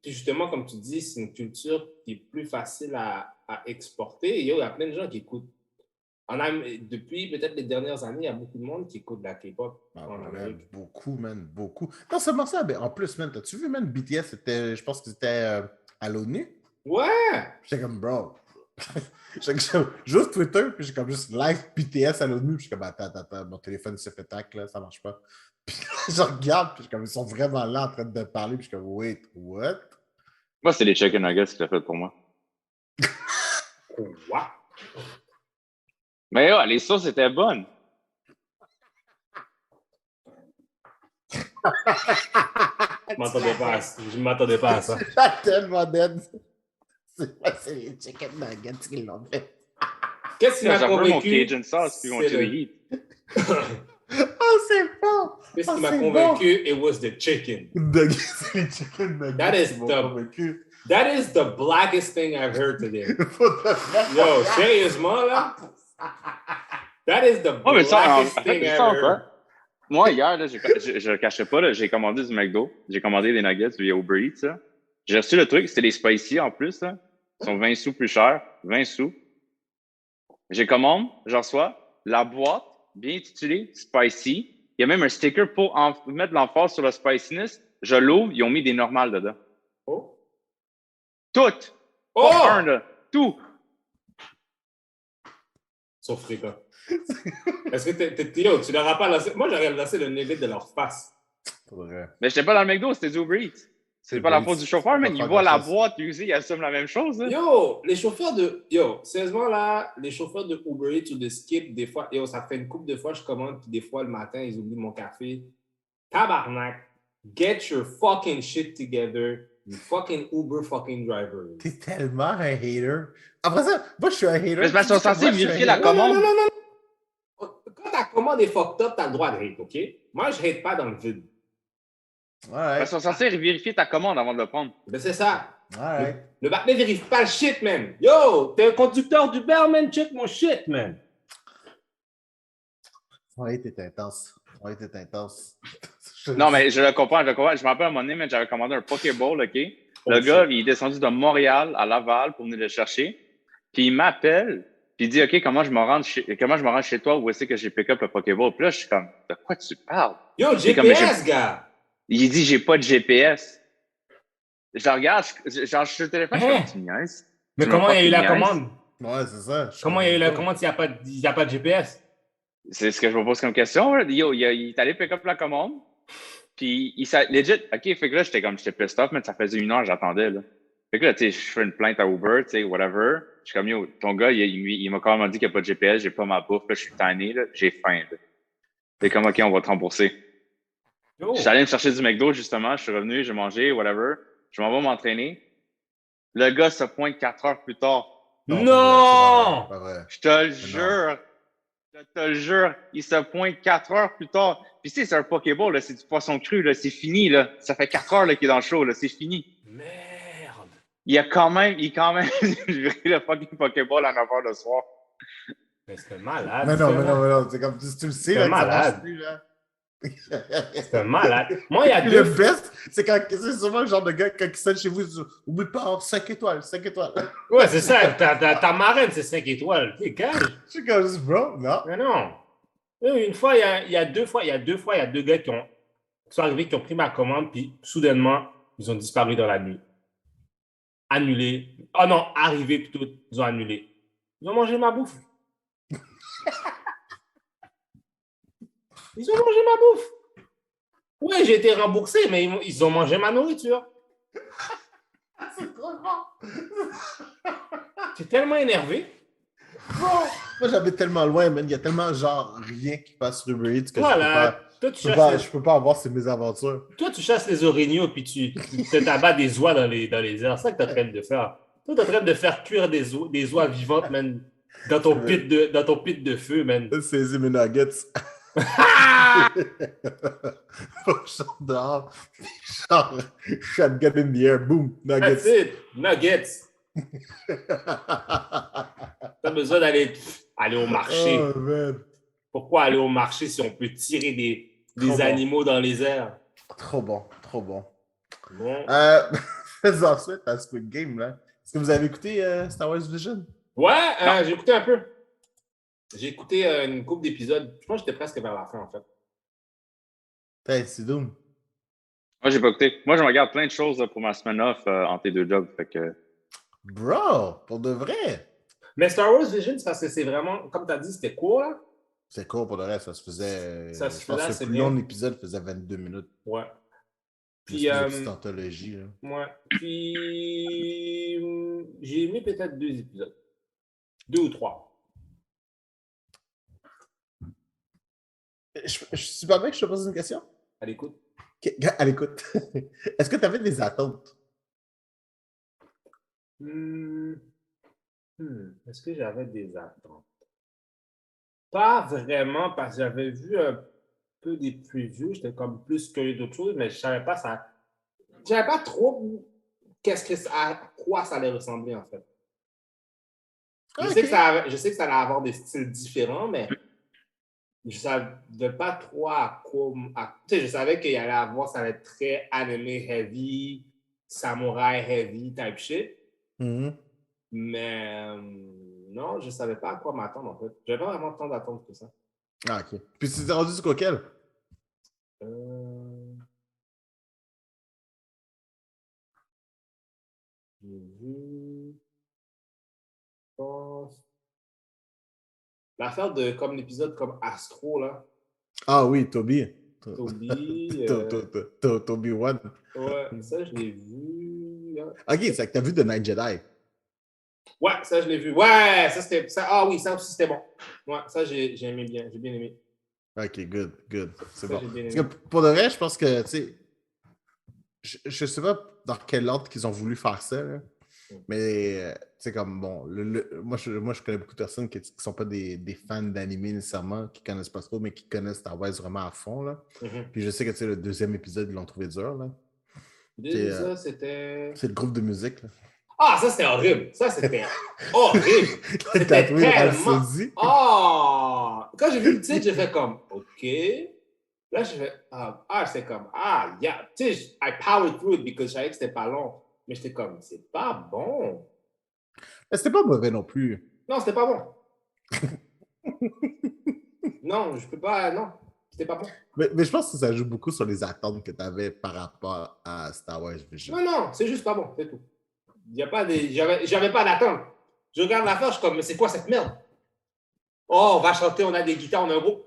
Puis justement, comme tu dis, c'est une culture qui est plus facile à exporter. Et il y a plein de gens qui écoutent. Depuis peut-être les dernières années, il y a beaucoup de monde qui écoute de la K-pop en Amérique. Beaucoup, man, beaucoup. Non seulement ça, mais en plus, man, t'as-tu vu, man, BTS, je pense que c'était à l'ONU? Ouais! J'étais comme, bro. Juste Twitter, puis j'ai comme juste live BTS à l'ONU, puis je suis comme, attends, mon téléphone se fait tac, là, ça marche pas. Puis je regarde, puis comme, ils sont vraiment là en train de parler, puis je suis comme, wait, what? Moi, c'est les chicken nuggets qui l'ont fait pour moi. What? Mais ouais, les sauces étaient bonnes. Je m'attendais pas à ça. C'est tellement dead. C'est les chicken nuggets qui l'ont fait. Qu'est-ce qui m'a convaincu? Mon Cajun sauce, puis mon chili heat. Oh, c'est bon! Qu'est-ce qui m'a convaincu? It was the chicken. C'est les chicken nuggets qui m'ont convaincu. That is the blackest thing I've heard today. Yo, sérieusement, là? That is the blackest thing I've heard. Moi, hier, là, je le cachais pas, j'ai commandé du McDo. J'ai commandé des nuggets via Uber Eats. Ça. J'ai reçu le truc, c'était les spicy en plus. Là. Ils sont 20 sous plus chers. 20 sous. J'ai commande, j'en reçois. La boîte, bien intitulée, spicy. Il y a même un sticker pour mettre l'emphase sur le spiciness. Je l'ouvre, ils ont mis des normales dedans. Oh! Toutes! Oh! Pas un, là. Tout! Sauf fréquent. Est-ce que yo, tu leur as pas lancé? Moi, j'aurais lancé le nugget de leur face. Vrai. Mais j'étais pas dans le McDo, c'était du Uber Eats. C'est pas la faute du chauffeur, mais il faire voit la grand-chose. boîte, lui aussi, il assume la même chose. Hein. Yo, les chauffeurs de. Yo, sérieusement là, les chauffeurs de Uber Eats ou de Skip, des fois, yo, ça fait une couple de fois, je commande, puis des fois le matin, ils oublient mon café. Tabarnak, get your fucking shit together, you fucking Uber fucking driver. T'es tellement un hater. Après ça, moi, je suis un hater. Mais c'est parce qu'ils sont censés vérifier la Non, non, commande. non, non, non. Quand ta commande est fucked up, t'as le droit de hate, OK? Moi, je hate pas dans le vide. Ouais. Ils sont censés vérifier ta commande avant de le prendre. Ben, c'est ça. Ouais. Le bac ne vérifie pas le shit, man. Yo, t'es un conducteur d'Uber, man, check mon shit, man. Son hate est intense. Son hate est intense. Non, mais je le comprends. Je me rappelle à un moment donné, j'avais commandé un Pokéball, OK? Le shit. gars, il est descendu de Montréal à Laval pour venir le chercher. Puis il m'appelle, puis il dit, OK, comment je me rends chez toi, où est-ce que j'ai pick up le Pokéball? Puis là, je suis comme, de quoi tu parles? Yo, C'est comme, GPS, gars. Il dit, j'ai pas de GPS. Je le regarde, genre, je suis sur le téléphone, je suis comme, tu me niaises? Mais Tu comment il y a eu la fucking niaises? commande? Ouais, c'est ça. Comment il y a eu la commande s'il n'y a pas de GPS? C'est ce que je me pose comme question. Là. Yo, il est allé pick up la commande. Puis, legit, OK, fait que là, j'étais pissed off, mais ça faisait 1 heure, j'attendais, là. Fait que là, tu sais, je fais une plainte à Uber, tu sais, whatever. Je suis comme, yo, ton gars, il m'a quand même dit qu'il n'y a pas de GPS, j'ai pas ma bouffe, là, je suis tanné, là, j'ai faim, là. C'est comme, OK, on va te rembourser. Yo. Je suis allé me chercher du McDo, justement, je suis revenu, j'ai mangé, whatever. Je m'en vais m'entraîner. Le gars se pointe 4 heures plus tard. Non! Pas vrai. Je te le jure. Je te le jure, il se pointe 4 heures plus tard. Puis tu sais, c'est un Pokéball, là, c'est du poisson cru, là, c'est fini. Là. Ça fait 4 heures là, qu'il est dans le show, là, c'est fini. Merde! Il a quand même livré le fucking Pokéball à 9 heures le soir. Mais c'était malade. Mais non. C'est comme tu le sais, là, que ça marche plus, là. C'est un malade. Moi, il y a Le deux. best, c'est souvent le genre de gars, quand ils sonne chez vous, ils disent, oublie pas, 5 étoiles, 5 étoiles. Ouais, c'est ça. Ta marraine, c'est 5 étoiles. T'es cage. Je suis comme juste, bro, non. Mais non. Une fois, il y a deux gars qui sont arrivés, qui ont pris ma commande, puis soudainement, ils ont disparu dans la nuit. Annulé. Oh non, arrivé plutôt, ils ont annulé. Ils ont mangé ma bouffe. Ils ont mangé ma bouffe. Ouais, j'ai été remboursé, mais ils ont mangé ma nourriture. C'est trop fort. J'étais tellement énervé. Bro, moi j'habite tellement loin, man. Il y a tellement genre rien qui passe sur Uber Eats que Voilà. Toi, je peux pas avoir ces mésaventures. Toi, tu chasses les orignaux puis tu te t'abats des oies dans les airs. C'est ça que tu es en train de faire. Toi, tu es en train de faire cuire des oies vivantes, man, dans ton pit de feu, man. C'est mes nuggets. Faut que je sorte dehors. Genre, shotgun in the air, boom, That's nuggets. it. Nuggets. T'as besoin d'aller au marché. Oh, man. Pourquoi aller au marché si on peut tirer des animaux dans les airs? Trop bon, trop bon. Bon. Faisons ensuite à Squid Game, là. Est-ce que vous avez écouté Star Wars Vision? Ouais, j'ai écouté un peu. J'ai écouté une couple d'épisodes. Je pense que j'étais presque vers la fin, en fait. Hey, c'est Doom. Moi, j'ai pas écouté. Moi, je me regarde plein de choses là, pour ma semaine off entre tes deux jobs. Fait que... Bro, pour de vrai. Mais Star Wars Vision, c'est parce que c'est vraiment, comme tu as dit, c'était court, là. C'est court pour le reste, ça se faisait. Ça se je pense faisait que assez le plus bien. long épisode faisait 22 minutes. Ouais. Puis, Puis, une petite anthologie. Là. ouais. Puis, j'ai aimé peut-être 2 épisodes. 2 ou 3. Je suis pas bien que je te pose une question? À l'écoute. À l'écoute. Est-ce que tu avais des attentes? Est-ce que j'avais des attentes? Pas vraiment, parce que j'avais vu un peu des previews. J'étais comme plus curieux d'autres choses, mais je savais pas ça. Je savais pas trop à quoi ça allait ressembler, en fait. Je sais que ça allait avoir des styles différents, mais je savais pas trop à quoi. Tu sais, je savais qu'il allait avoir, ça allait être très anime heavy, samouraï heavy type shit. Mm-hmm. Mais non, je savais pas à quoi m'attendre, en fait. J'avais pas vraiment tant d'attentes que ça. Ah, ok. Puis tu t'es rendu sur quel? J'ai vu. Je pense. L'affaire de comme l'épisode comme Astro, là. Ah oui, Toby. Toby. Toby-Wan. Ouais, ça, je l'ai vu. Ok, c'est que t'as vu The Night Jedi. Ouais, ça, je l'ai vu. Ouais, ça, c'était. Ah oui, ça aussi, c'était bon. Ouais, ça, j'ai aimé bien. J'ai bien aimé. Ok, good. C'est Ça, bon. j'ai bien Parce aimé. que pour le reste, je pense que, tu sais, je sais pas dans quel ordre qu'ils ont voulu faire ça, là. Mais, tu sais, comme, bon, moi, je connais beaucoup de personnes qui sont pas des fans d'anime nécessairement, qui connaissent pas trop, mais qui connaissent Star Wars vraiment à fond, là. Puis je sais que, tu sais, le deuxième épisode, ils l'ont trouvé dur, là. Ça, c'était. C'est le groupe de musique, là. Ah, ça, c'était horrible. Ça, c'était horrible. C'était Tatooine tellement. Rhapsody. Ah! Quand j'ai vu le titre, j'ai fait comme, OK. Là, j'ai fait, c'est comme, yeah. Tu sais, I powered through it because je savais que c'était pas long. Mais j'étais comme, c'est pas bon. Mais c'était pas mauvais non plus. Non, c'était pas bon. Non, je peux pas, non. C'était pas bon. Mais je pense que ça joue beaucoup sur les attentes que tu avais par rapport à Star Wars Vision. Non, c'est juste pas bon, c'est tout. Il y a pas des. J'avais pas d'attente. Je regarde l'affaire, je suis comme, mais c'est quoi cette merde? Oh, on va chanter, on a des guitares, on a un groupe.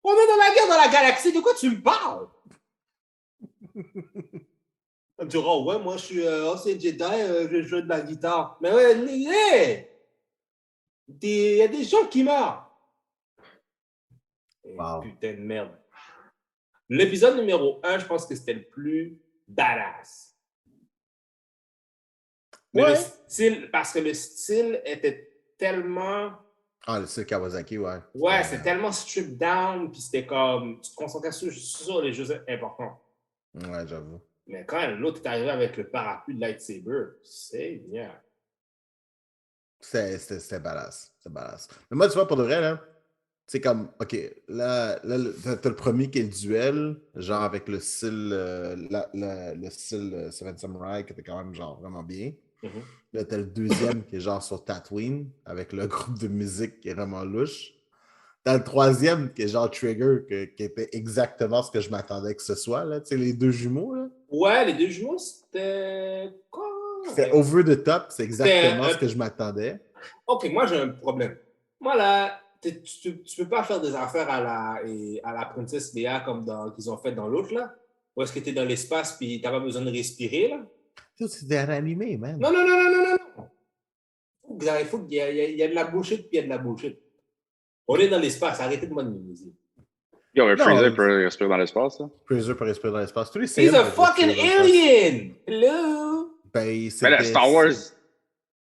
On est dans la guerre dans la galaxie, de quoi tu me parles? On me dira, ouais, moi je suis ancien Jedi, je joue de la guitare. Mais ouais, hey! Il y a des gens qui meurent. Wow. Putain de merde. L'épisode numéro 1, je pense que c'était le plus badass. Mais Ouais. le style, parce que le style était tellement. Ah, c'est Kawasaki, ouais. Ouais, c'est tellement stripped down, puis c'était comme. Tu te concentrais sur les jeux importants. Ouais, j'avoue. Mais quand l'autre est arrivé avec le parapluie de lightsaber, c'est bien. C'était badass. C'est badass. Mais moi, tu vois, pour de vrai, là, c'est comme, OK, là t'as le premier qui est le duel, genre avec le style, le style Seven Samurai, qui était quand même, genre, vraiment bien. Mm-hmm. Là, t'as le deuxième qui est genre sur Tatooine, avec le groupe de musique qui est vraiment louche. T'as le troisième qui est genre Trigger, qui était exactement ce que je m'attendais que ce soit, là. Tu sais, les deux jumeaux, là. Ouais, les deux jumeaux, c'était quoi? C'était over the top, c'est exactement ce que je m'attendais. OK, moi, j'ai un problème. Moi, là, tu peux pas faire des affaires à la princesse Léa comme qu'ils ont fait dans l'autre, là. Où est-ce que tu es dans l'espace puis t'as pas besoin de respirer, là? C'était animé, man. Non. Il faut qu'il y a de la bullshit puis il y a de la bullshit. On est dans l'espace, arrêtez de m'amuser. Yo, un Freezer peut respirer dans l'espace, là. Freezer peut respirer dans l'espace. Tous les He's a fucking alien! Hello! Ben, Mais là, Star Wars.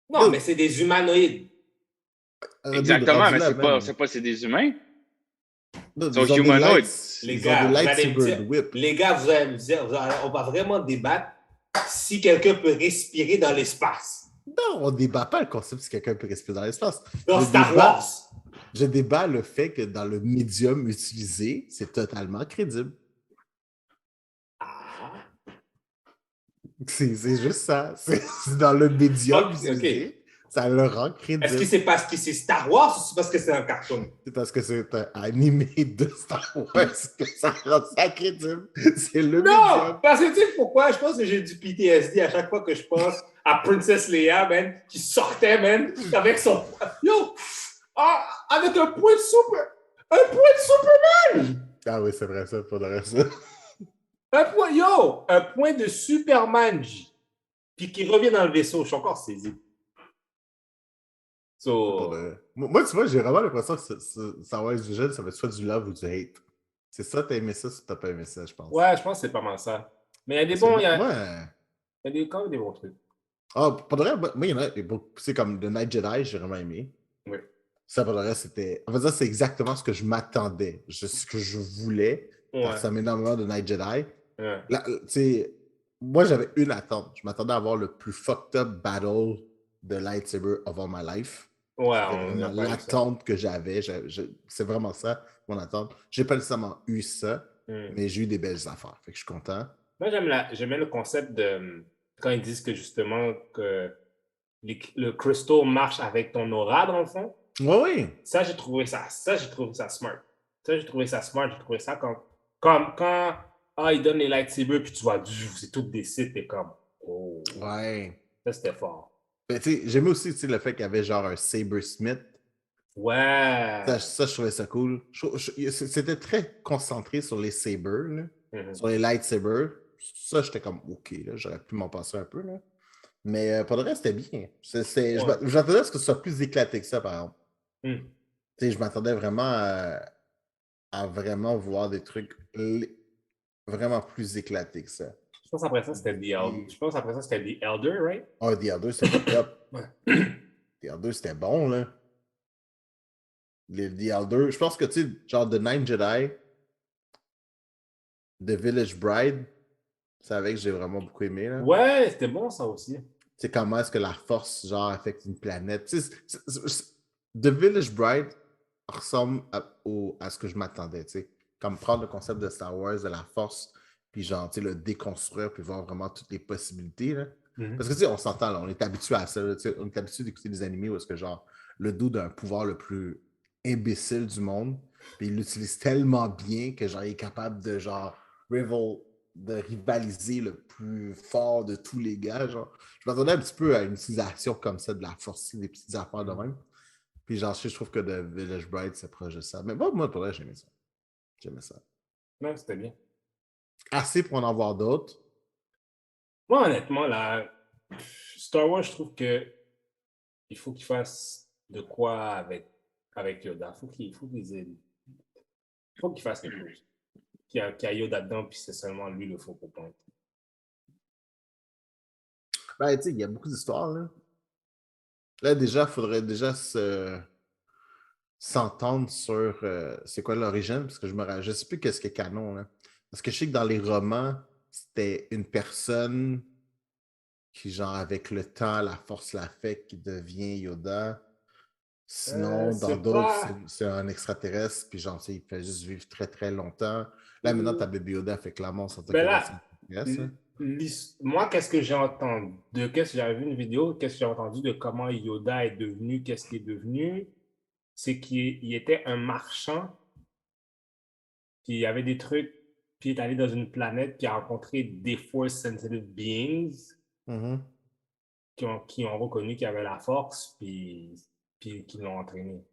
Non, mais c'est des humanoïdes. Exactement, mais c'est des humains. Ils sont humanoïdes. Les gars, vous allez me dire, on va vraiment débattre si quelqu'un peut respirer dans l'espace. Non, on ne débat pas le concept si quelqu'un peut respirer dans l'espace. Dans Star Wars. Je débat le fait que dans le médium utilisé, c'est totalement crédible. C'est juste ça. C'est dans le médium utilisé. Ça le rend crédible. Est-ce que c'est parce que c'est Star Wars ou c'est parce que c'est un cartoon? C'est parce que c'est un animé de Star Wars que ça rend ça crédible. C'est le médium. Non, parce que tu sais pourquoi? Je pense que j'ai du PTSD à chaque fois que je pense à Princess Leia, man, qui sortait, man, avec son... Yo! Avec un point de Superman! Ah oui, c'est vrai ça, pour le reste. Un point de Superman, puis qui revient dans le vaisseau. Je suis encore saisi. Moi, tu vois, j'ai vraiment l'impression que Star Wars Vision, ça va être soit du love ou du hate. C'est ça, t'as aimé ça, ou t'as pas aimé ça, je pense. Ouais, je pense que c'est pas mal ça. Mais il y a des bons... Il y a quand même des bons trucs. Ah, pour de vrai, moi, il y en a... C'est comme The Night Jedi, j'ai vraiment aimé. Oui. Ça, pour le reste, c'était... En fait, ça, c'est exactement ce que je m'attendais. Ce que je voulais. Ouais. Ça m'énormément de Night Jedi. Ouais. Là, moi, j'avais une attente. Je m'attendais à avoir le plus fucked up battle de lightsaber of all my life. Ouais, l'attente que j'avais. C'est vraiment ça, mon attente. J'ai pas nécessairement eu ça, mais j'ai eu des belles affaires. Fait que je suis content. Moi, j'aimais le concept de... Quand ils disent que justement que le crystal marche avec ton aura, dans le fond. Oui. Ça, j'ai trouvé ça smart. J'ai trouvé ça quand ils donnent les lightsabers, puis tu vois, c'est tout des sites, et comme, oh. Ouais. Ça, c'était fort. J'aimais aussi le fait qu'il y avait genre un Sabersmith Ouais. Ça, je trouvais ça cool. C'était très concentré sur les sabers, là, Mhm. sur les lightsabers. Ça, j'étais comme, OK, là, j'aurais pu m'en passer un peu. Là. Mais pour le reste, c'était bien. Ouais. Je m'attendais à ce que ce soit plus éclaté que ça, par exemple. Hmm. Tu sais, je m'attendais vraiment à vraiment voir des trucs vraiment plus éclatés que ça. Je pense après ça, c'était Et- Je pense après ça, c'était The Elder, right? Ah, The Elder, c'était top. Ouais. The Elder, c'était bon, là. The Elder, je pense que, tu sais, genre The Nine Jedi, The Village Bride, c'est avec que j'ai vraiment beaucoup aimé, là. Ouais, c'était bon ça aussi. Tu sais, comment est-ce que la force, genre, affecte une planète. Tu sais, The Village Bride ressemble à ce que je m'attendais, tu sais. Comme prendre le concept de Star Wars, de la force, puis genre, tu sais, le déconstruire, puis voir vraiment toutes les possibilités, là. Mhm. Parce que, tu sais, on s'entend, là, on est habitué à ça, là, tu sais, on est habitué d'écouter des animés où est-ce que, genre, le dos d'un pouvoir le plus imbécile du monde, puis il l'utilise tellement bien que, genre, il est capable de, genre, de rivaliser le plus fort de tous les gars, genre. Je m'attendais un petit peu à une utilisation comme ça de la force, des petites affaires de même. Puis genre, je trouve que The Village Bride, c'est proche de ça. Mais bon, moi, pour vrai, j'aimais ça. J'aimais ça. Non, c'était bien. Assez pour en avoir d'autres. Moi, honnêtement, là, Star Wars, je trouve que il faut qu'il fasse de quoi avec Yoda. Faut qu'il fasse quelque chose. Qu'il y a Yoda dedans, puis c'est seulement lui le faux point. Ben, tu sais, il y a beaucoup d'histoires, là. Là, déjà, il faudrait déjà s'entendre sur c'est quoi l'origine, parce que je sais plus qu'est-ce qui est canon, là. Parce que je sais que dans les romans, c'était une personne qui, genre, avec le temps, la force l'affecte, qui devient Yoda. Sinon, dans C'est d'autres, pas. c'est un extraterrestre, puis genre, tu sais, il fait juste vivre très très longtemps. Là, maintenant, ta Baby Yoda fait clairement sortir Ben que oui, c'est là, un extraterrestre. Hein. moi, qu'est-ce que j'ai entendu? Qu'est-ce que j'avais vu une vidéo, qu'est-ce que j'ai entendu de comment Yoda est devenu, qu'est-ce qu'il est devenu? C'est qu'il était un marchand, puis il y avait des trucs, puis il est allé dans une planète, puis il a rencontré des Force Sensitive Beings Mhm. qui ont reconnu qu'il y avait la force, puis qui l'ont entraîné.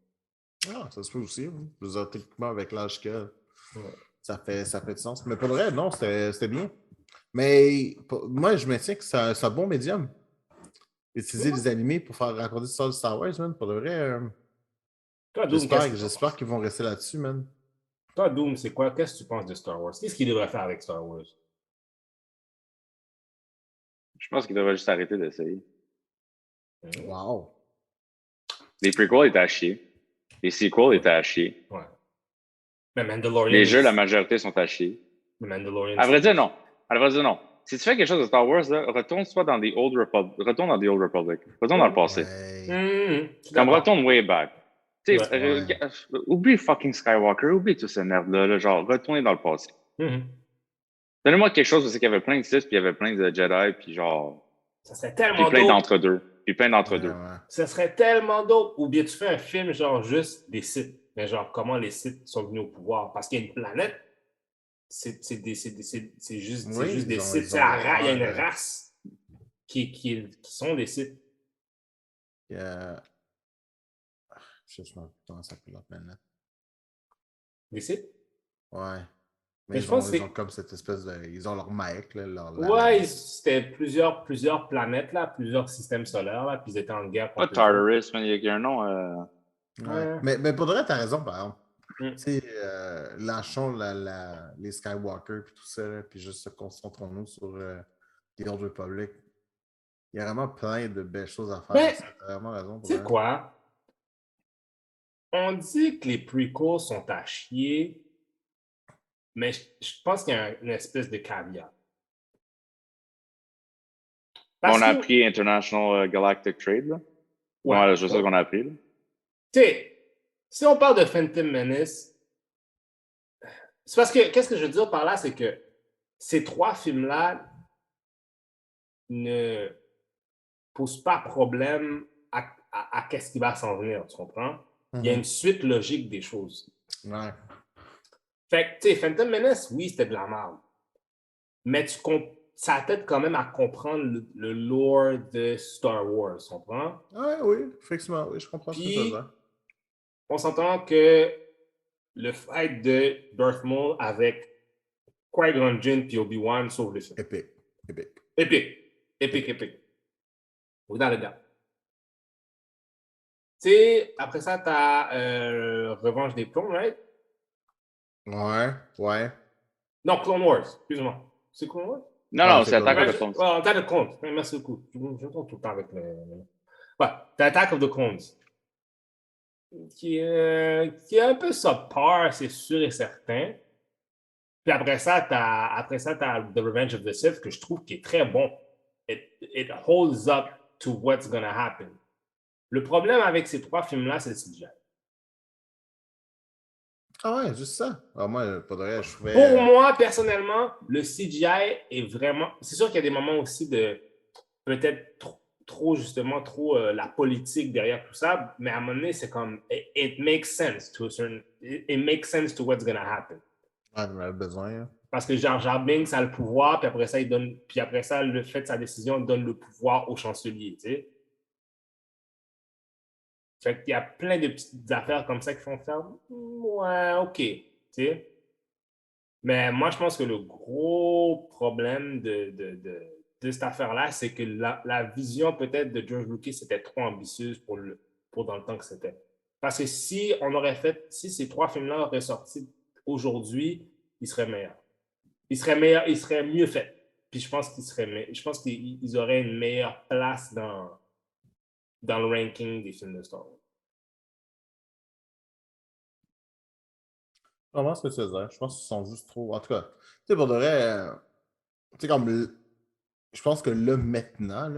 Ah, ça se peut aussi. Hein. Je veux dire, techniquement, avec l'âge que Ouais. ça fait du sens. Mais pour le vrai, non, c'était bien. Mais moi, je me tiens que c'est un bon médium. Utiliser Ouais. les animés pour faire raconter l'histoire de Star Wars, man. Pour le vrai, Toi, Doom, qu'est-ce j'espère qu'ils vont rester là-dessus, man. Toi, Doom, c'est quoi? Qu'est-ce que tu penses de Star Wars? Qu'est-ce qu'il devrait faire avec Star Wars? Je pense qu'il devrait juste arrêter d'essayer. Wow. Les prequels étaient à chier. Les sequels étaient à chier. Ouais. Mais Mandalorian, Les jeux, la majorité sont à chier. Mandalorian, À vrai dire, non. À vrai dire, non. Si tu fais quelque chose de Star Wars, là, retourne dans The Old Republic. Retourne dans The Old Republic. Retourne dans le passé. Ouais. Je suis Comme d'accord. retourne way back. Tu sais, Ouais. Ouais. oublie fucking Skywalker, oublie tout ce merde-là, là, genre, retournez dans le passé. Mhm. Donnez-moi quelque chose où c'est qu'il y avait plein de Sith, puis il y avait plein de Jedi, puis genre, Ça serait puis tellement plein dope. d'entre-deux. Puis plein Ouais, d'entre-deux. ouais. Ça serait tellement dope. Ou bien tu fais un film, genre, juste des sites. Mais genre, comment les sites sont venus au pouvoir. Parce qu'il y a une planète, c'est Oui, juste des sites. ils ont Il y a une l'horreur. race qui sont des sites. Euh, je sais pas comment ça s'appelle la planète. Des sites? Ouais. Mais Mais je pense que ils ont c'est. comme cette espèce de. Ils ont leur mec, là, la Ouais, base. c'était plusieurs planètes, là, plusieurs systèmes solaires, là, puis ils étaient en guerre Pas contre les autres. Tartarus, mais il y a un nom. Ouais. Ouais. Mais pour de vrai, t'as raison, par exemple. Mm. Tu sais, lâchons les Skywalker puis tout ça, là, puis juste concentrons-nous sur The Old Republic. Il y a vraiment plein de belles choses à faire Ben, aussi. T'as vraiment raison pour tu sais vrai. quoi? On dit que les prequels sont à chier, mais je pense qu'il y a une espèce de caveat. On Parce a que, appris International Galactic Trade, là. ouais, Ouais, je sais qu'on a appris, là. tu sais, si on parle de Phantom Menace, c'est parce que, qu'est-ce que je veux dire par là, c'est que ces trois films-là ne posent pas problème à qu'est-ce qui va s'en venir, tu comprends? Il y a une suite logique des choses. Ouais. Fait que, tu sais, Phantom Menace, oui, c'était de la merde. Mais ça t'aide quand même à comprendre le lore de Star Wars, tu comprends? Ouais, oui, effectivement, oui, je comprends ce que tu veux Puis, dire. on s'entend que le fight de Darth Maul avec Qui-Gon Jinn puis Obi-Wan sauve le film. Épique. Épique. Without a doubt. Tu sais, après ça, t'as Revanche des clones, right? Ouais. Non, Clone Wars, excuse-moi. C'est Clone Wars? Non, c'est c'est Clone Attack Ouais, of the Clones. Attack of the Clones. Merci beaucoup. Je tombe tout le temps avec le... Ouais, t'as Attack of the Clones. Qui est un peu subpar, c'est sûr et certain. Puis après ça, t'as The Revenge of the Sith, que je trouve qui est très bon. It holds up to what's gonna happen. Le problème avec ces 3 films-là, c'est le CGI. Ah ouais, juste ça. Ah, moi, pas de vrai, je trouvais... Pour moi, personnellement, le CGI est vraiment... C'est sûr qu'il y a des moments aussi de peut-être trop la politique derrière tout ça, mais à un moment donné, c'est comme... It makes sense to a certain... It makes sense to what's gonna happen. Ah, on avait besoin. Hein. Parce que Jar Jar Binks a le pouvoir, puis après ça, le fait de sa décision donne le pouvoir au chancelier, tu sais. Fait qu'il y a plein de petites affaires comme ça qui font faire ouais, ok, tu sais. Mais moi, je pense que le gros problème de cette affaire-là, c'est que la vision peut-être de George Lucas était trop ambitieuse pour dans le temps que c'était. Parce que si ces 3 films-là auraient sorti aujourd'hui, ils seraient meilleurs. Ils seraient mieux faits. Puis je pense qu'ils auraient une meilleure place dans le ranking des films de Star Wars. Vraiment ce que tu veux dire. Je pense qu'ils sont juste trop... En tout cas, tu sais, pour de vrai... Tu sais, comme... Je pense que là, maintenant,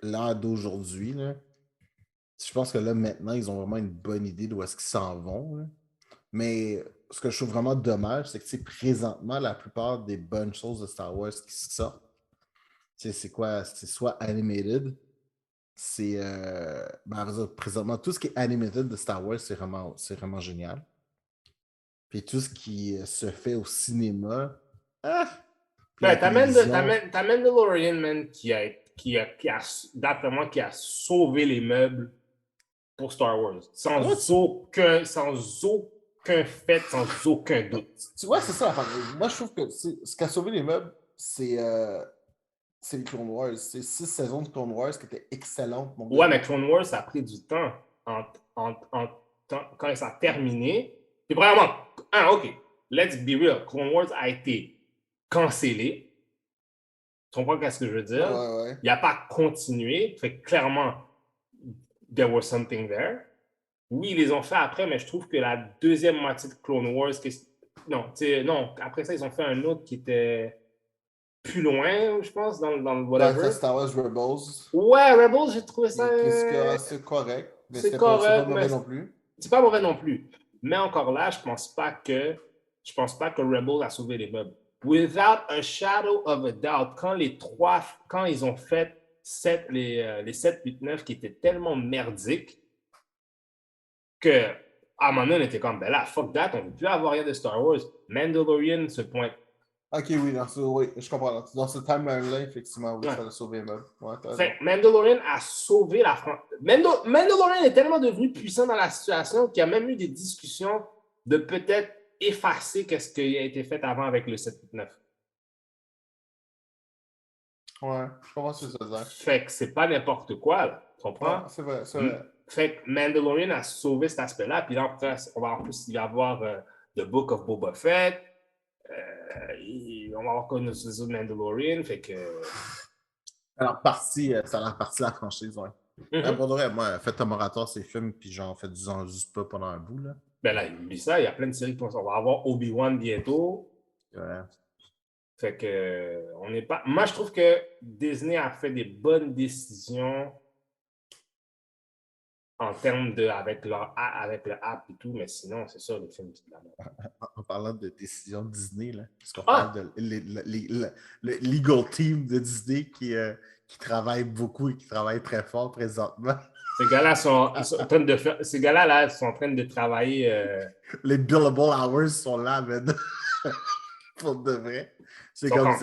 l'heure d'aujourd'hui, je pense que là, maintenant, ils ont vraiment une bonne idée d'où est-ce qu'ils s'en vont. Là. Mais ce que je trouve vraiment dommage, c'est que présentement, la plupart des bonnes choses de Star Wars qui sortent, c'est quoi? C'est soit animated, c'est... présentement, tout ce qui est animated de Star Wars, c'est vraiment génial. Puis tout ce qui se fait au cinéma... T'as Mandalorian, man, qui a, d'après moi, qui a sauvé les meubles pour Star Wars. Sans aucun fait, sans aucun doute. Tu vois, c'est ça. Moi, je trouve que ce qui a sauvé les meubles, c'est les Clone Wars. C'est 6 saisons de Clone Wars qui étaient excellentes. Ouais, mais Clone Wars, ça a pris du temps quand ça a terminé. Puis vraiment, ok, let's be real. Clone Wars a été cancellé. Tu comprends ce que je veux dire? Ouais. Il n'a pas continué. Fait que clairement, there was something there. Oui, ils les ont fait après, mais je trouve que la deuxième moitié de Clone Wars... Non, après ça, ils ont fait un autre qui était plus loin, je pense, dans le whatever. Star Wars Rebels. Ouais, Rebels, j'ai trouvé ça... C'est correct. Mais c'est correct, pas mauvais non plus. C'est pas mauvais non plus. Mais encore là, je pense pas que Rebels a sauvé les meubles. Without a shadow of a doubt, quand ils ont fait les 7, 8, 9 qui étaient tellement merdiques que à un moment donné, on était comme, ben là, fuck that, on ne veut plus avoir rien de Star Wars. Mandalorian se pointe. Ok, oui, je comprends. Dans ce timeline-là, effectivement, oui, ça a sauvé les meubles. Ouais, Mandalorian a sauvé la France. Mandalorian est tellement devenu puissant dans la situation qu'il y a même eu des discussions de peut-être effacer ce qui a été fait avant avec le 7-9. Ouais, je comprends ce que ça veut dire. Fait que c'est pas n'importe quoi, là. Tu comprends? Ouais, c'est vrai. Fait que Mandalorian a sauvé cet aspect-là. Puis là, en plus, il va y avoir The Book of Boba Fett. On va avoir connu ce de Mandalorian. Fait que... Ça a l'air parti la franchise, ouais. Pour de vrai, moi, faites un moratoire ces films, puis genre, faites-en juste pas pendant un bout, là. Ben là, oublie ça, il y a plein de séries qui vont sortir. On va avoir Obi-Wan bientôt. Ouais. Fait que, on n'est pas... Moi, je trouve que Disney a fait des bonnes décisions en termes avec le app et tout, mais sinon, c'est ça, le film. En parlant de décision de Disney, là, parce qu'on parle de le legal team de Disney qui travaille beaucoup et qui travaille très fort présentement. Ces gars-là sont en train de travailler. Les billable hours sont là, man. Pour de vrai. C'est quoi?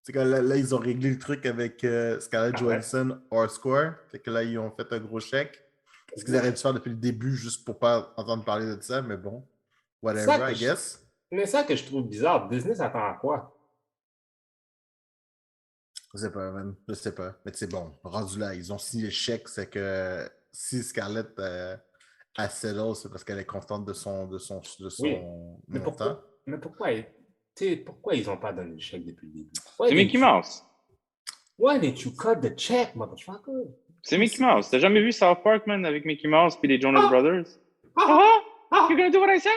C'est que là, ils ont réglé le truc avec Scarlett Johansson, Score. Fait que là, ils ont fait un gros chèque. Ce qu'ils auraient dû faire depuis le début juste pour pas entendre parler de ça, mais bon. Ça Whatever, que I guess. Mais ça que je trouve bizarre, Disney s'attend à quoi? Je sais pas, man. Je sais pas. Mais c'est bon, rendu là, ils ont signé le chèque, c'est que si Scarlett a settle, c'est parce qu'elle est contente de Oui. son Mais montant. pourquoi ils n'ont pas donné le chèque depuis le début? C'est Mickey Mouse. Why did you cut the check, motherfucker? C'est Mickey Mouse. T'as jamais vu South Park, man, avec Mickey Mouse et les Jonas Ah! Brothers? Ah! You're gonna do what I say?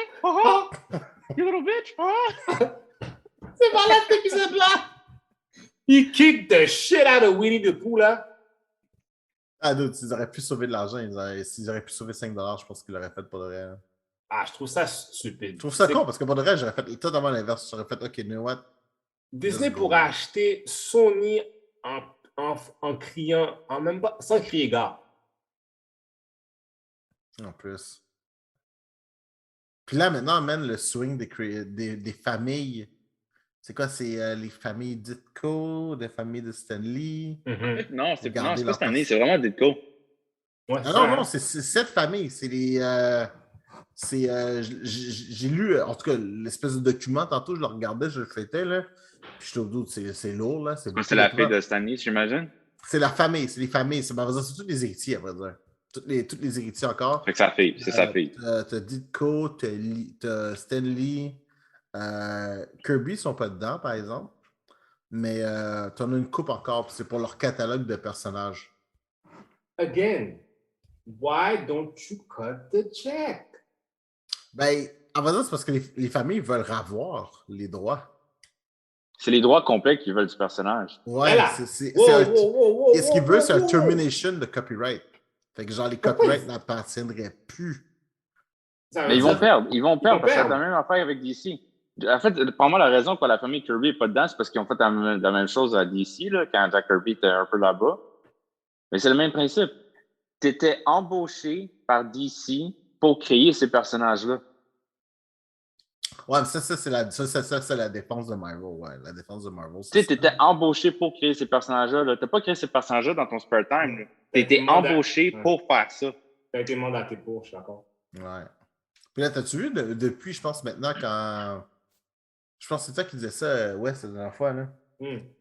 You little bitch? C'est malade cet épisode-là! He kicked the shit out of Winnie the Pooh, là. Ah, dude, s'ils auraient pu sauver de l'argent, s'ils auraient pu sauver 5$, je pense qu'ils l'auraient fait pour de vrai. Ah, je trouve ça stupide. Je trouve ça con parce que pour de vrai, j'aurais fait totalement l'inverse. J'aurais fait, OK, you know what? Disney pourrait acheter Sony en criant, en même pas, sans crier gare. En plus. Puis là, maintenant, man, le swing des familles. C'est quoi? C'est les familles Ditko, des familles de Stanley. Non, c'est pas Regardez leur cette année, c'est vraiment Ditko. Ouais, Ah non, c'est cette famille. C'est les. J'ai lu, en tout cas, l'espèce de document. Tantôt, je le regardais, je le fêtais, là. Puis je te doute, c'est lourd, là. C'est la fille de Stanley, j'imagine. C'est la famille, c'est les familles. C'est tous les héritiers, à vrai dire. Tous les héritiers encore. C'est sa fille, c'est sa fille. T'as Ditko, t'as Stanley. Kirby sont pas dedans, par exemple. Mais t'en as une coupe encore, puis c'est pour leur catalogue de personnages. Again, why don't you cut the check? Ben, en vrai, c'est parce que les familles veulent avoir les droits. C'est les droits complets qu'ils veulent du personnage. Ouais, ce qu'ils veulent, c'est un termination de copyright. Fait que genre, les copyrights n'appartiendraient plus. Mais ils vont perdre parce que c'est la même affaire avec DC. En fait, pour moi, la raison pourquoi la famille Kirby n'est pas dedans, c'est parce qu'ils ont fait la même chose à DC, là, quand Jack Kirby était un peu là-bas. Mais c'est le même principe. Tu étais embauché par DC pour créer ces personnages-là. Ouais, mais ça c'est la défense de Marvel. Ouais, la défense de Marvel. Tu sais, tu étais embauché pour créer ces personnages-là. Tu n'as pas créé ces personnages-là dans ton spare time. Tu étais embauché pour faire ça. Tu as été mandaté pour, je suis d'accord. Ouais. Puis là, t'as-tu vu depuis, je pense, maintenant, quand. Je pense que c'est toi qui disais ça, ouais, c'est la dernière fois, là.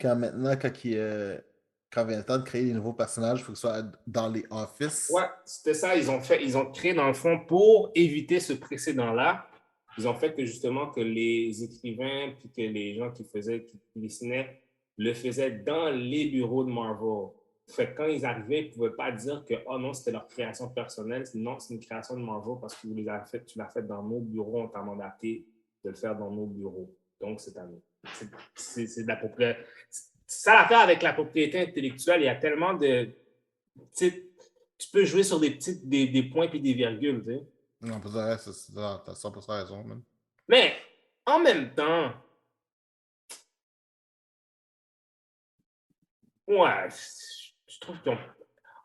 Quand maintenant, quand vient le temps de créer des nouveaux personnages, il faut que ce soit dans les offices. Ouais, c'était ça. Ils ont créé, dans le fond, pour éviter ce précédent-là, ils ont fait que justement que les écrivains puis que les gens qui dessinaient le faisaient dans les bureaux de Marvel. Fait que quand ils arrivaient, ils ne pouvaient pas dire que oh non, c'était leur création personnelle. Non, c'est une création de Marvel parce que tu l'as fait dans nos bureaux, on t'a mandaté de le faire dans nos bureaux. Donc, c'est à nous. C'est de la propriété. C'est ça l'affaire avec la propriété intellectuelle. Il y a tellement de. Tu peux jouer sur des points et des virgules. Tu sais. Non, tu as 100% raison, même. Mais en même temps, ouais, je trouve qu'ils ont.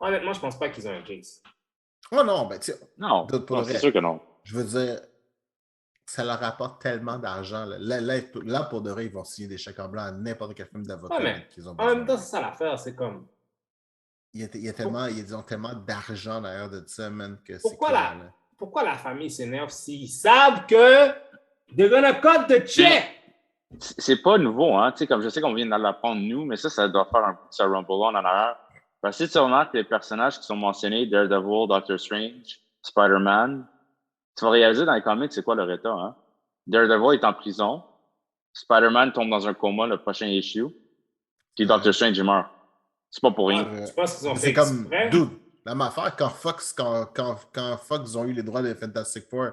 Honnêtement, je pense pas qu'ils ont un case. Oh non, ben tu sais. Non, c'est sûr que non. Je veux dire, ça leur apporte tellement d'argent. Là, pour de vrai, ils vont signer des chèques en blanc à n'importe quel film d'avocat qu'ils ont besoin. En même temps, c'est ça l'affaire, c'est comme. Ils ont tellement d'argent derrière de ça, man, que c'est pourquoi la famille s'énerve s'ils savent que they're gonna cut the check? C'est pas nouveau, hein. Tu sais, comme je sais qu'on vient de l'apprendre nous, mais ça doit faire un petit rumble on en arrière. Parce que si tu remarques les personnages qui sont mentionnés, Daredevil, Doctor Strange, Spider-Man, tu vas réaliser dans les comics c'est quoi leur état, hein. Daredevil est en prison, Spider-Man tombe dans un coma le prochain issue, puis Doctor Strange meurt. C'est pas pour rien. Je pense qu'ils ont fait c'est comme, exprès. Dude, la même affaire, quand Fox ont eu les droits de Fantastic Four,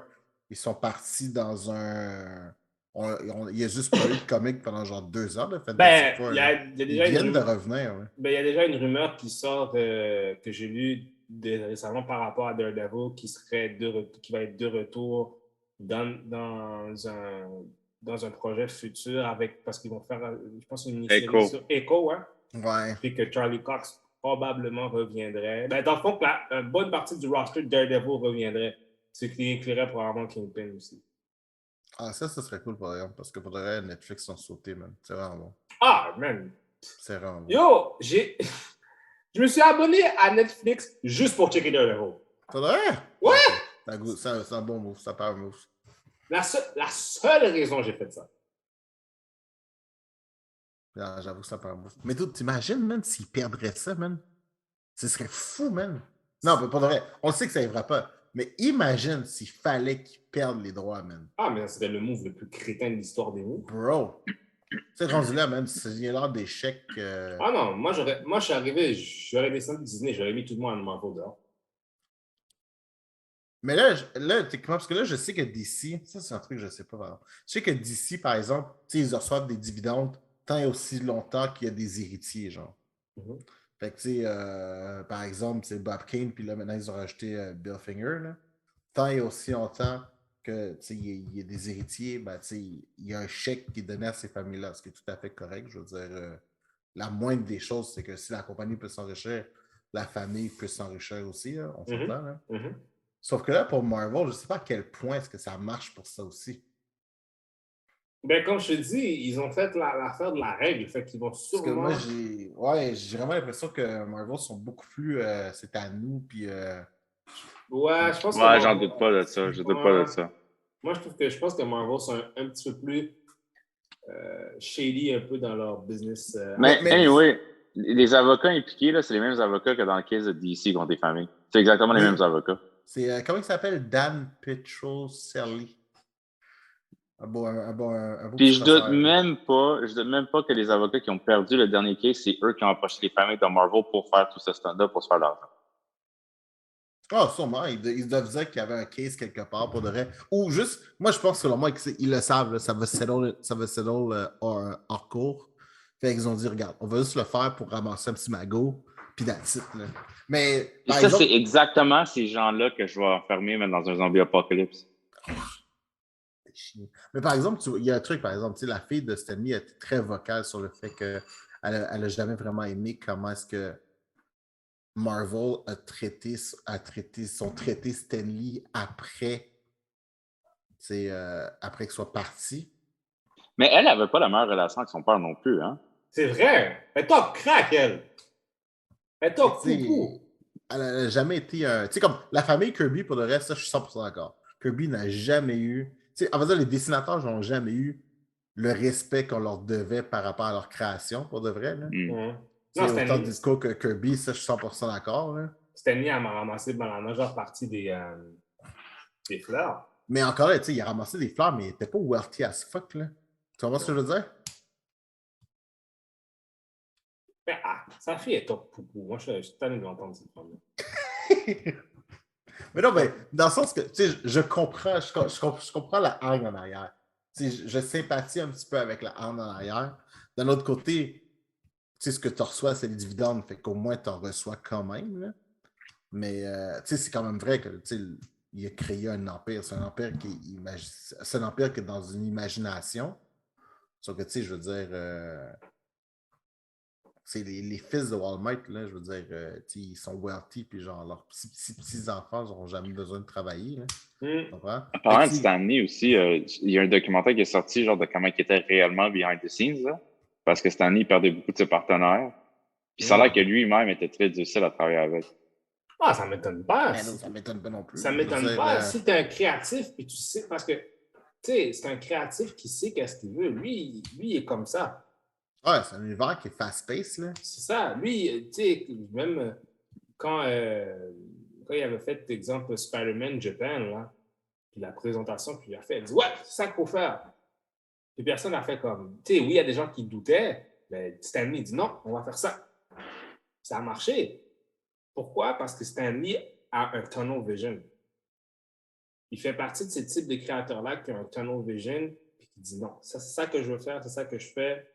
ils sont partis dans un... Il n'y a juste pas eu de comic pendant genre 2 ans de Fantastic Four. Ils viennent de revenir. Ouais. Il y a déjà une rumeur qui sort que j'ai lue récemment par rapport à Daredevil qui va être de retour dans un projet futur parce qu'ils vont faire, je pense, une série sur Echo, hein? Ouais. Puis que Charlie Cox probablement reviendrait. Ben, dans le fond, une bonne partie du roster de Daredevil reviendrait, ce qui inclurait probablement Kingpin aussi. Ah, ça serait cool, par exemple, parce que pour de vrai, Netflix sont sautés, man. C'est vraiment bon. Ah, man! C'est vraiment bon. Yo, je me suis abonné à Netflix juste pour checker Daredevil. Faudrait? Ouais! C'est un bon move, c'est un power move. La seule raison que j'ai fait ça. Non, j'avoue que c'est un power move. Mais t'imagines, man, s'il perdrait ça, man? Ce serait fou, man. Non, mais pour de vrai, on sait que ça n'arrivera pas. Mais imagine s'il fallait qu'il perde les droits, man. Ah, mais ça serait le move le plus crétin de l'histoire des moves. Bro. C'est rendu là, man. Il y a l'air d'échec. Ah non, moi, je suis arrivé, j'aurais descendu Disney, j'aurais mis tout le monde en Marvel dehors. Mais là, techniquement, parce que là, je sais que DC, ça, c'est un truc que je ne sais pas, vraiment. Je sais que DC, par exemple, ils reçoivent des dividendes tant et aussi longtemps qu'il y a des héritiers, genre. Mm-hmm. Fait que, tu sais, par exemple, c'est Bob Kane, puis là, maintenant, ils ont rajouté Bill Finger, là. Tant et aussi longtemps que, tu sais, il y a des héritiers, ben, tu sais, il y a un chèque qui est donné à ces familles-là, ce qui est tout à fait correct. Je veux dire, la moindre des choses, c'est que si la compagnie peut s'enrichir, la famille peut s'enrichir aussi, là, on s'entend, là. Mm-hmm. Sauf que là, pour Marvel, je ne sais pas à quel point est-ce que ça marche pour ça aussi. Ben, comme je te dis, ils ont fait l'affaire de la règle, fait qu'ils vont sûrement... Parce que moi, j'ai vraiment l'impression que Marvel sont beaucoup plus c'est à nous, puis... Ouais, je pense que Ouais, Marvel... j'en doute pas de ça. Je doute pas de ça. Moi, je pense que Marvel sont un petit peu plus shady un peu dans leur business. Mais anyway, les avocats impliqués, là, c'est les mêmes avocats que dans le case de DC contre les familles. C'est exactement les mêmes avocats. C'est, comment il s'appelle? Dan Petrocelli. Puis je doute même pas que les avocats qui ont perdu le dernier case, c'est eux qui ont approché les familles de Marvel pour faire tout ce stand-up, pour se faire l'argent. Ah, sûrement. Ils doivent dire qu'il y avait un case quelque part pour de vrai. Ou juste, moi, je pense que selon moi, ils le savent, là, ça va settle hors cours. Fait qu'ils ont dit, regarde, on va juste le faire pour ramasser un petit magot, puis that's it, là. Mais, Et ça, c'est exactement ces gens-là que je vais enfermer même dans un zombie apocalypse. Mais par exemple, il y a un truc, par exemple, la fille de Stanley était très vocale sur le fait qu'elle n'a jamais vraiment aimé comment est-ce que Marvel a traité Stanley après qu'il soit parti. Mais elle n'avait pas la meilleure relation avec son père non plus, hein? C'est vrai! Elle top crack, elle! Elle top coucou! Elle n'a jamais été tu sais, comme la famille Kirby, pour le reste, ça, je suis 100% d'accord. Kirby n'a jamais eu... Tu sais, en fait, les dessinateurs n'ont jamais eu le respect qu'on leur devait par rapport à leur création, pour de vrai. Là. Non, autant de discours que Kirby, ça, je suis 100% d'accord. Là. Stanley a ramassé dans la majeure partie des fleurs. Mais encore là, il a ramassé des fleurs, mais il n'était pas wealthy as fuck. Là. Tu comprends ce que je veux dire? Ben, sa fille est top poupou. Moi, je suis tanné d'entendre cette femme-là. Mais non, mais dans le sens que, tu sais, je comprends la haine en arrière. Je sympathie un petit peu avec la haine en arrière. D'un autre côté, tu sais, ce que tu reçois, c'est les dividendes, fait qu'au moins, tu en reçois quand même. Là. Mais, tu sais, c'est quand même vrai que, tu sais, il a créé un empire. C'est un empire qui est dans une imagination. Sauf que, tu sais, je veux dire, c'est les fils de Walmart, là, je veux dire, ils sont wealthy, puis genre, leurs petits-enfants n'auront jamais besoin de travailler. Là. En parlant de Stanley aussi, il y a un documentaire qui est sorti, genre, de comment il était réellement behind the scenes, là, parce que Stanley perdait beaucoup de ses partenaires. Puis ça a l'air que lui-même était très difficile à travailler avec. Ah, ça m'étonne pas. Ben non, ça m'étonne pas non plus. Ça m'étonne pas. Si tu es un créatif, puis tu sais, parce que, tu sais, c'est un créatif qui sait qu'est-ce qu'il veut. Lui, il est comme ça. Ouais, c'est un univers qui est fast-paced, là. C'est ça. Lui, tu sais, même quand il avait fait, exemple, Spider-Man Japan, là, puis la présentation qu'il a fait, il dit « Ouais, c'est ça qu'il faut faire. » Puis personne n'a fait comme... Tu sais, oui, il y a des gens qui doutaient, mais Stanley dit « Non, on va faire ça. » Ça a marché. Pourquoi? Parce que Stanley a un tunnel vision. Il fait partie de ces types de créateurs-là qui ont un tunnel vision et qui dit « Non, c'est ça que je veux faire, c'est ça que je fais.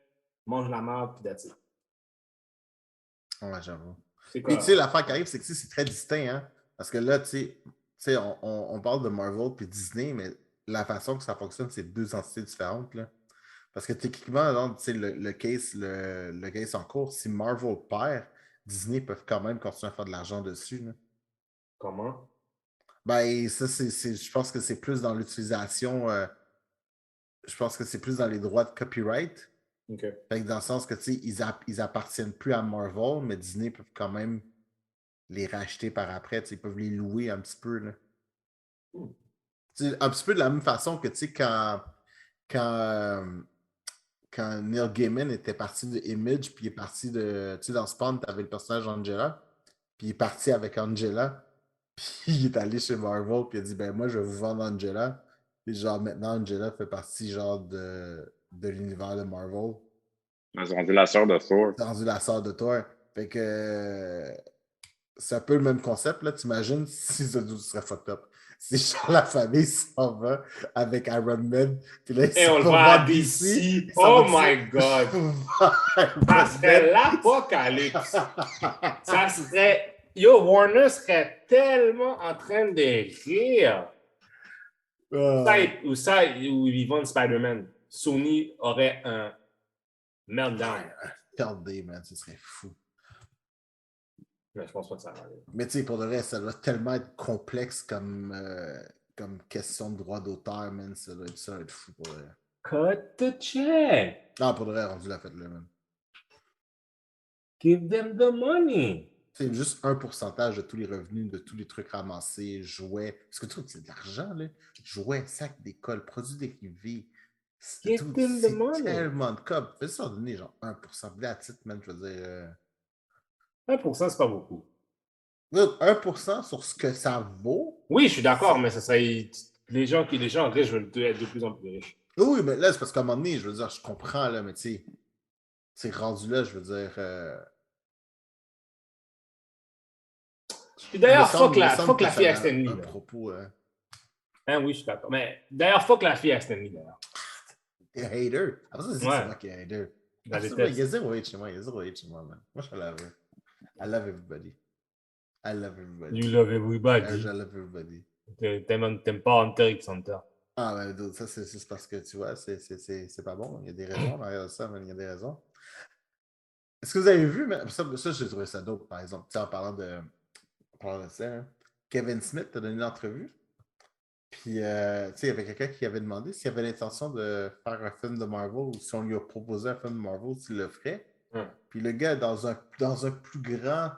Mange la marde, puis that's it. » Ouais, j'avoue. Puis, tu sais, l'affaire qui arrive, c'est que c'est très distinct, hein? Parce que là, tu sais, on parle de Marvel puis Disney, mais la façon que ça fonctionne, c'est deux entités différentes, là. Parce que techniquement, tu sais, le case en cours, si Marvel perd, Disney peuvent quand même continuer à faire de l'argent dessus, là. Comment? Ben, ça, je pense que c'est plus dans l'utilisation, je pense que c'est plus dans les droits de copyright. Okay. Fait que dans le sens que, tu sais, ils appartiennent plus à Marvel, mais Disney peuvent quand même les racheter par après. Ils peuvent les louer un petit peu. Là. Un petit peu de la même façon que quand, quand Neil Gaiman était parti de Image, puis il est parti de. Tu sais, dans Spawn, tu avais le personnage Angela, puis il est parti avec Angela, puis il est allé chez Marvel, puis il a dit ben moi, je vais vous vendre Angela. Puis genre, maintenant, Angela fait partie genre de l'univers de Marvel. Ils ont dit la sœur de Thor. C'est rendu la sœur de Thor. Fait que c'est un peu le même concept, là. T'imagines si The Dude serait fucked up. Si genre la famille s'en va avec Iron Man, puis là, Et on le voit à DC. Oh my God! Ça serait l'apocalypse. Ça serait... Yo, Warner serait tellement en train de rire. Ou ils vendent Spider-Man. Sony aurait un meltdown. Third Day, man, ce serait fou. Mais je pense pas que ça va aller. Mais tu sais, pour le reste, ça doit tellement être complexe comme question de droit d'auteur, man. Ça doit être fou pour le Cut the check. Non, pour le reste, rendu la fête là, man. Give them the money. C'est juste un pourcentage de tous les revenus, de tous les trucs ramassés, jouets. Parce que tout, c'est de l'argent, là. Jouets, sacs d'école, produits dérivés. C'est tellement de cas. Fais ça donner genre 1% de la titre, man, je veux dire. 1%, c'est pas beaucoup. 1% sur ce que ça vaut. Oui, je suis d'accord, mais ça serait. Les gens riches veulent être de plus en plus riches. Oui, mais là, c'est parce qu'à un moment donné, je veux dire, je comprends, là, mais tu sais, c'est rendu là, je veux dire. Puis d'ailleurs, fuck la fille à Stanley. Un propos. Hein, oui, je suis d'accord. Mais d'ailleurs, fuck la fille à Stanley, d'ailleurs. T'es hater. Après ça, c'est moi qui est hater. Il y a zéro hate chez moi, man. Moi, je la veux. I love everybody. You love everybody. I love everybody. T'aimes pas Hunter x Hunter. Ah, ben, ça, c'est parce que, tu vois, c'est pas bon. Il y a des raisons derrière ça, mais il y a des raisons. Est-ce que vous avez vu, mais ça j'ai trouvé ça dope, par exemple, en parlant de ça, hein. Kevin Smith a donné une entrevue. Puis, tu sais, il y avait quelqu'un qui avait demandé s'il avait l'intention de faire un film de Marvel ou si on lui a proposé un film de Marvel, s'il le ferait. Puis le gars, dans un plus grand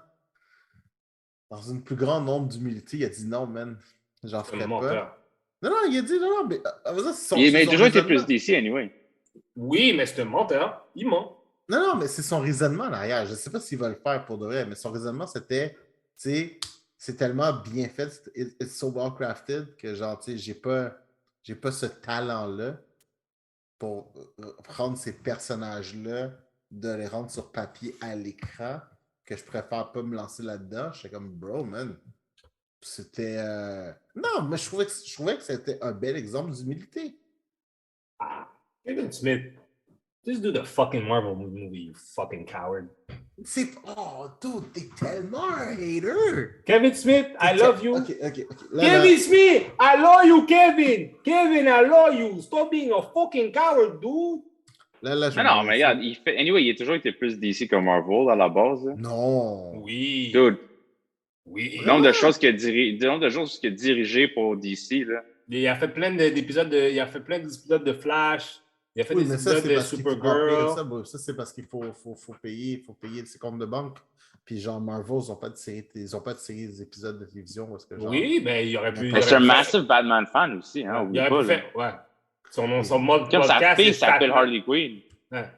nombre d'humilité, il a dit non, man, j'en ferais pas. Non, il a dit non, mais il a toujours été plus DC, anyway. Oui, mais c'est un menteur. Il ment. Non, mais c'est son raisonnement derrière. Je ne sais pas s'il va le faire pour de vrai, mais son raisonnement, c'était, tu sais, c'est tellement bien fait, it's so well crafted que genre, tu sais, j'ai pas ce talent-là pour prendre ces personnages-là, de les rendre sur papier à l'écran, que je préfère pas me lancer là-dedans. J'étais comme, bro, man. C'était... Non, mais je trouvais que c'était un bel exemple d'humilité. Kevin Smith, just do the fucking Marvel movie, you fucking coward. Oh, dude, t'es tellement un hater. Kevin Smith, I love you. Okay. Kevin Smith, I love you, Kevin. Kevin, I love you. Stop being a fucking coward, dude. Non, mais regarde, il a toujours été plus DC que Marvel à la base. Là. Non. Oui. Dude. Oui. Le nombre de choses qu'il a dirigé pour DC. Là. Il a fait plein d'épisodes de Flash. Il a fait des épisodes de Supergirl. Ça, c'est parce qu'il faut payer ses comptes de banque. Puis genre, Marvel, ils n'ont pas de série d'épisodes de télévision. Parce que, genre, oui, mais il aurait pu... Mais c'est un massive Batman fan aussi. Hein, il aurait pu faire... Ouais. Son mode comme podcast... sa fille s'appelle Harley Quinn. Ouais.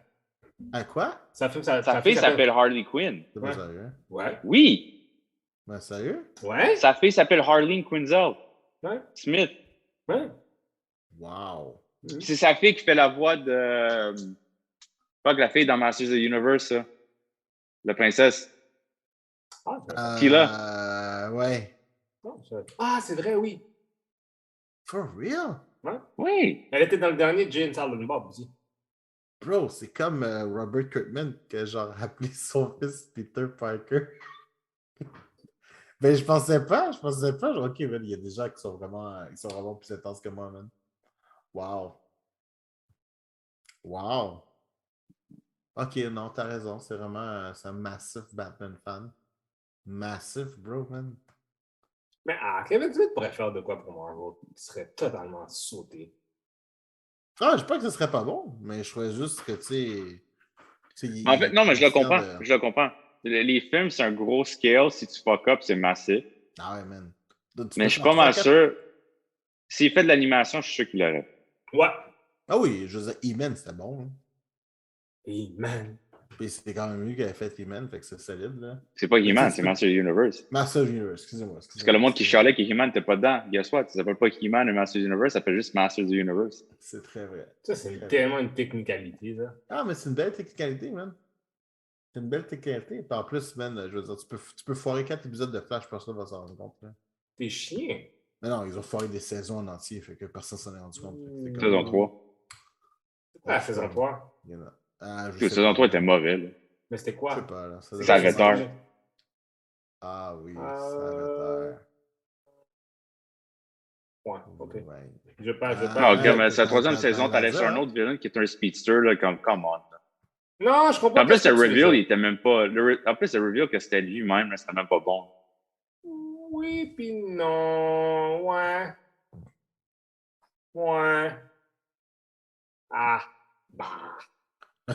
À quoi? Sa fille s'appelle Harley Quinn. C'est pas sérieux? Ouais. Oui. Ben, sérieux? Ouais. Sa fille s'appelle Harleen Quinzel. Ouais. Smith. Ouais. Wow. C'est sa fille qui fait la voix de... Pas que la fille dans Masters of the Universe, ça. La princesse. Tila. Ouais. C'est vrai, oui. For real? Ouais. Oui. Elle était dans le dernier Jane Silent Bob aussi. Bro, c'est comme Robert Kirkman qui a genre appelé son fils Peter Parker. Ben, je pensais pas. Genre, ok, man, il y a des gens qui sont vraiment plus intenses que moi, man. Wow. Ok, non, t'as raison. C'est vraiment un massif Batman fan. Massif, bro, man. Mais Kevin Smith pourrait faire de quoi pour Marvel? Il serait totalement sauté. Je dis pas que ce serait pas bon, mais je trouvais juste que, tu sais... En fait, non, mais je le comprends. Les films, c'est un gros scale. Si tu fuck up, c'est massif. Ah ouais, man. Donc, tu Mais peux je suis faire pas mal 3-4. sûr. S'il fait de l'animation, je suis sûr qu'il l'aurait. Ouais. Ah oui, je veux dire, E-Man, c'était bon. Hein. Hey, man. Puis c'était quand même lui qui avait fait E-Man, fait que c'est solide, là. C'est pas Mais He-Man, tu sais, c'est Master of the Universe. Master Universe, excusez-moi. Parce que le monde qui chialait que He-Man n'était pas dedans, guess what? Ça s'appelle pas He-Man ou Master of the Universe, ça s'appelle juste Master of the Universe. C'est très vrai. Ça, c'est Très tellement une technicalité, ça. Ah, mais c'est une belle technicalité, man. C'est une belle technicalité. Puis en plus, man, je veux dire, tu peux foirer 4 épisodes de Flash, personne va s'en rendre compte. Là. T'es chien. Mais non, ils ont foiré des saisons en entier, fait que personne s'en est rendu compte. C'est comme- Saison 3. C'est quoi la saison 3? Il y en a- Ah, je La sais saison pas. 3 était mauvais, là. Mais c'était Je sais quoi? pas, là. Ça avait tort. Ah oui, ça avait tort. Ouais, ok. Ouais. Je pas. Non, Ah, ok, mais sa troisième t'as saison, t'allais sur un autre villain qui est un speedster, là, comme, come on. Là. Non, je comprends En plus, ce que le tu veux reveal, il dire. était même pas. En plus, le reveal que c'était lui-même, là, c'était même pas bon. Oui, puis non. Ouais. Ouais. Ah. Bah. Je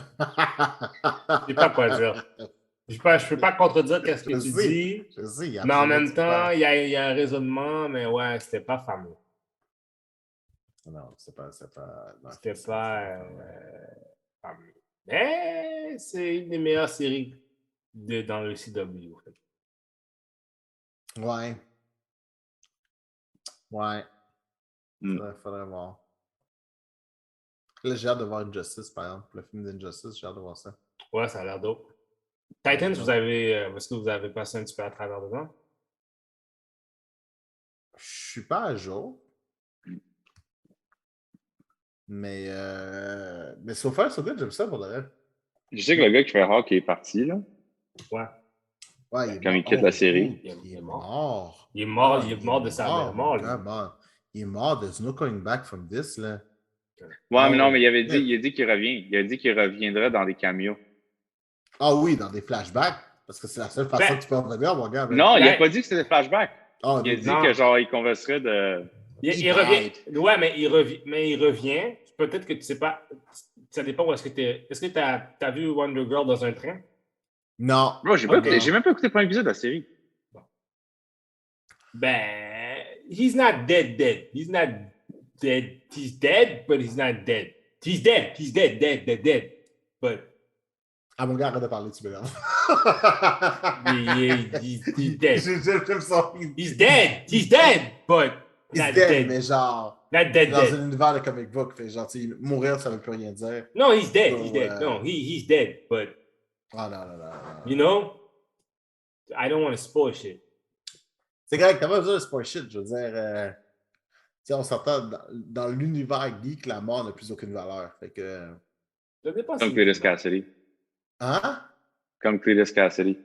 sais pas quoi dire. Je peux pas contredire ce que Je tu sais, dis. je sais, il y a Mais en absolument même temps, pas. il y a un raisonnement, mais ouais, c'était pas fameux. Non, c'est pas. Non, C'était c'est pas fameux. fameux. Mais c'est une des meilleures séries dans le CW. En fait. Ouais. Ouais. Mm. Faudrait voir. Là, j'ai hâte de voir Injustice, par exemple. Le film d'Injustice, j'ai hâte de voir ça. Ouais, ça a l'air dope. Titans, est-ce que vous avez passé un petit peu à travers dedans? Je suis pas à jour. Mais so far, so good, j'aime ça pour de vrai. Je sais que le gars qui fait Hawk est parti, là. Ouais. Ouais, il est Quand mort. il quitte la série. Dude, il est mort. Il est mort, Ah, il est mort de sa mort. Come on. Il est mort. There's no coming back from this, là. Ouais, mais non, mais il yeah. a dit qu'il revient. Il a dit qu'il reviendrait dans des cameos. Ah oui, dans des flashbacks. Parce que c'est la seule façon que tu peux revenir, mon gars. man. Non, il a pas dit que c'était des flashbacks. Oh, Il a dude, dit non. que genre il converserait de. Il revient. Ouais, mais il revient. Peut-être que tu sais pas. Ça dépend où est-ce que tu es. Est-ce que tu as vu Wonder Girl dans un train? Non. Bro, j'ai même pas écouté le premier épisode de la série. Bon. Ben, he's not dead. He's not dead. He's dead, but he's not dead. He's dead. He's dead. But. Ah, mon gars, arrête de parler, tu m'énerves. He's dead. J'aime ça. He's dead, but He's not dead, mais genre. Not dead. Dans un univers de comic book, fait genre, mourir, ça veut plus rien dire. No, he's dead. So, He's dead. No, he's dead, but. Ah, non. You know? I don't want to spoil shit. C'est correct, t'as pas besoin de spoil shit, je veux dire. Tu sais, on s'entend dans l'univers geek, la mort n'a plus aucune valeur. Fait que. Ça dépend Comme Cletus Cassidy. Hein? Comme Cletus Cassidy.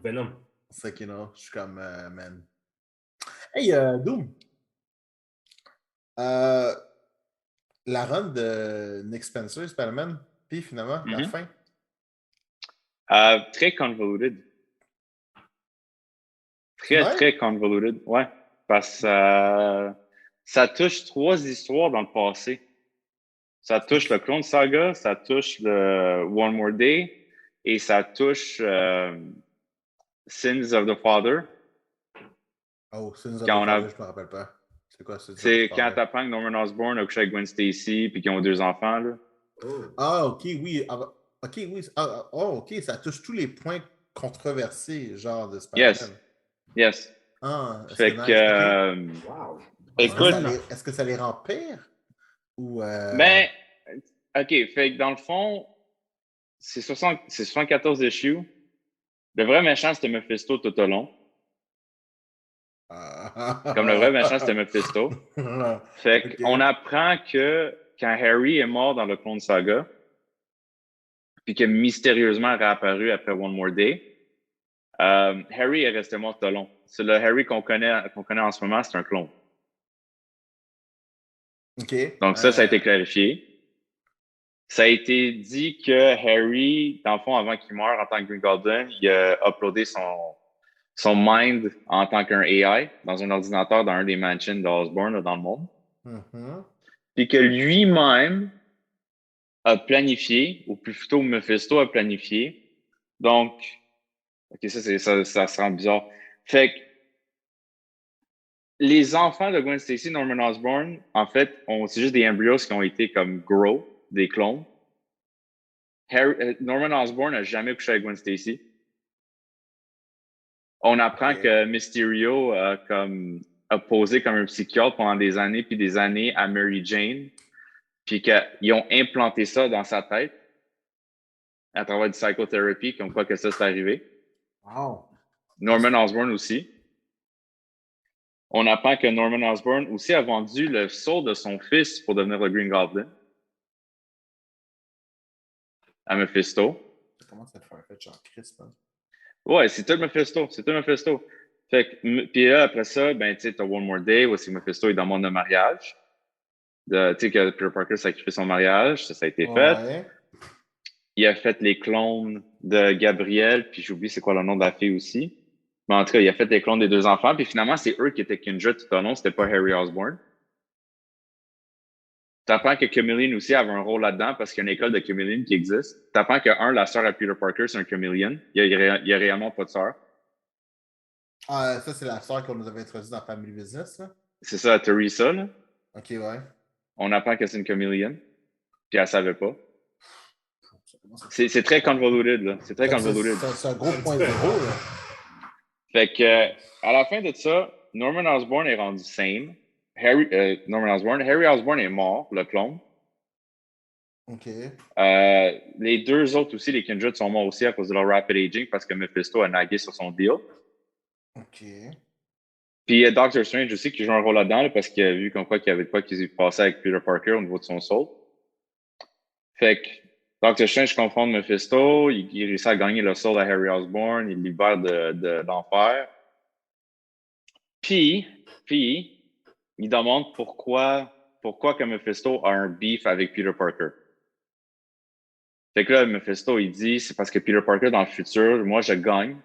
Venom. C'est que non, je suis comme, man. Hey, Doom. La run de Nick Spencer, Spider-Man, puis finalement, la fin. Très convoluted. Très convoluted, ouais. Parce que ça touche 3 histoires dans le passé. Ça touche le Clone Saga, ça touche le One More Day, et ça touche Sins of the Father. Oh, Sins of the Father, je me rappelle pas. C'est quoi ça? C'est quand t'apprends que Norman Osborn a couché avec Gwen Stacy puis qu'ils ont 2 enfants, là. Ah, ok, oui. Ok, oui. Ok, ça touche tous les points controversés, genre de Spider-Man. Yes. Ah, fait que... Wow. Écoute... Est-ce que ça les rend pires? Ou... Ben, ok, fait que dans le fond, c'est 74 issues. Le vrai méchant, c'était Mephisto tout au long. Comme le vrai méchant, c'était Mephisto. Fait qu'on apprend que quand Harry est mort dans le Clone Saga, puis qu'il a mystérieusement réapparu après One More Day, Harry est resté mort tout au long. C'est le Harry qu'on connaît en ce moment, c'est un clone. OK. Donc ça a été clarifié. Ça a été dit que Harry, dans le fond, avant qu'il meure en tant que Green Goblin, il a uploadé son mind en tant qu'un AI dans un ordinateur dans un des mansions d'Osborn dans le monde. Puis que lui-même a planifié, ou plutôt Mephisto a planifié, Donc, OK, ça se rend bizarre. Fait que les enfants de Gwen Stacy, Norman Osborn, en fait, c'est juste des embryos qui ont été comme grow, des clones. Norman Osborn n'a jamais couché avec Gwen Stacy. On apprend que Mysterio a posé comme un psychiatre pendant des années puis des années à Mary Jane, puis qu'ils ont implanté ça dans sa tête à travers du psychotherapy, comme quoi que ça s'est arrivé. Wow. Norman Osborn aussi. On apprend que Norman Osborn aussi a vendu le soul de son fils pour devenir le Green Goblin à Mephisto. Ça commence à te faire fait en crisp. Hein? Ouais, c'est tout Mephisto. C'est tout Mephisto. Fait que, puis là, après ça, ben, tu sais, t'as One More Day, aussi Mephisto est dans le monde de mariage. Tu sais, que Peter Parker sacrifie son mariage, ça a été fait. Il a fait les clones de Gabriel, puis j'oublie c'est quoi le nom de la fille aussi. Mais en tout cas, il a fait les clones des deux enfants, puis finalement, c'est eux qui étaient Kindred tout au long, c'était pas Harry Osborn. T'apprends que Chameleon aussi avait un rôle là-dedans parce qu'il y a une école de Chameleon qui existe. T'apprends que, la sœur à Peter Parker, c'est un Chameleon. Il y a réellement pas de sœur. Ah, ça, c'est la sœur qu'on nous avait introduite dans Family Business, là? C'est ça, Teresa, là. OK, ouais. On apprend que c'est une Chameleon, puis elle savait pas. C'est très convoluted, là. C'est très convoluted. C'est un gros point zéro, là. Fait que, à la fin de ça, Norman Osborn est rendu sane. Norman Osborn. Harry Osborn est mort, le clone. OK. Les deux autres aussi, les Kindred, sont morts aussi à cause de leur rapid aging parce que Mephisto a nagué sur son deal. OK. Puis il y a Doctor Strange aussi qui joue un rôle là-dedans là, parce qu'il a vu comme quoi qu'il y avait quoi qui s'est passé avec Peter Parker au niveau de son soul. Fait que Doctor Strange confronte Mephisto, il réussit à gagner le soul à Harry Osborn, il libère de l'enfer. Puis, il demande pourquoi que Mephisto a un beef avec Peter Parker. Fait que là, Mephisto, il dit, c'est parce que Peter Parker, dans le futur, moi, je gagne.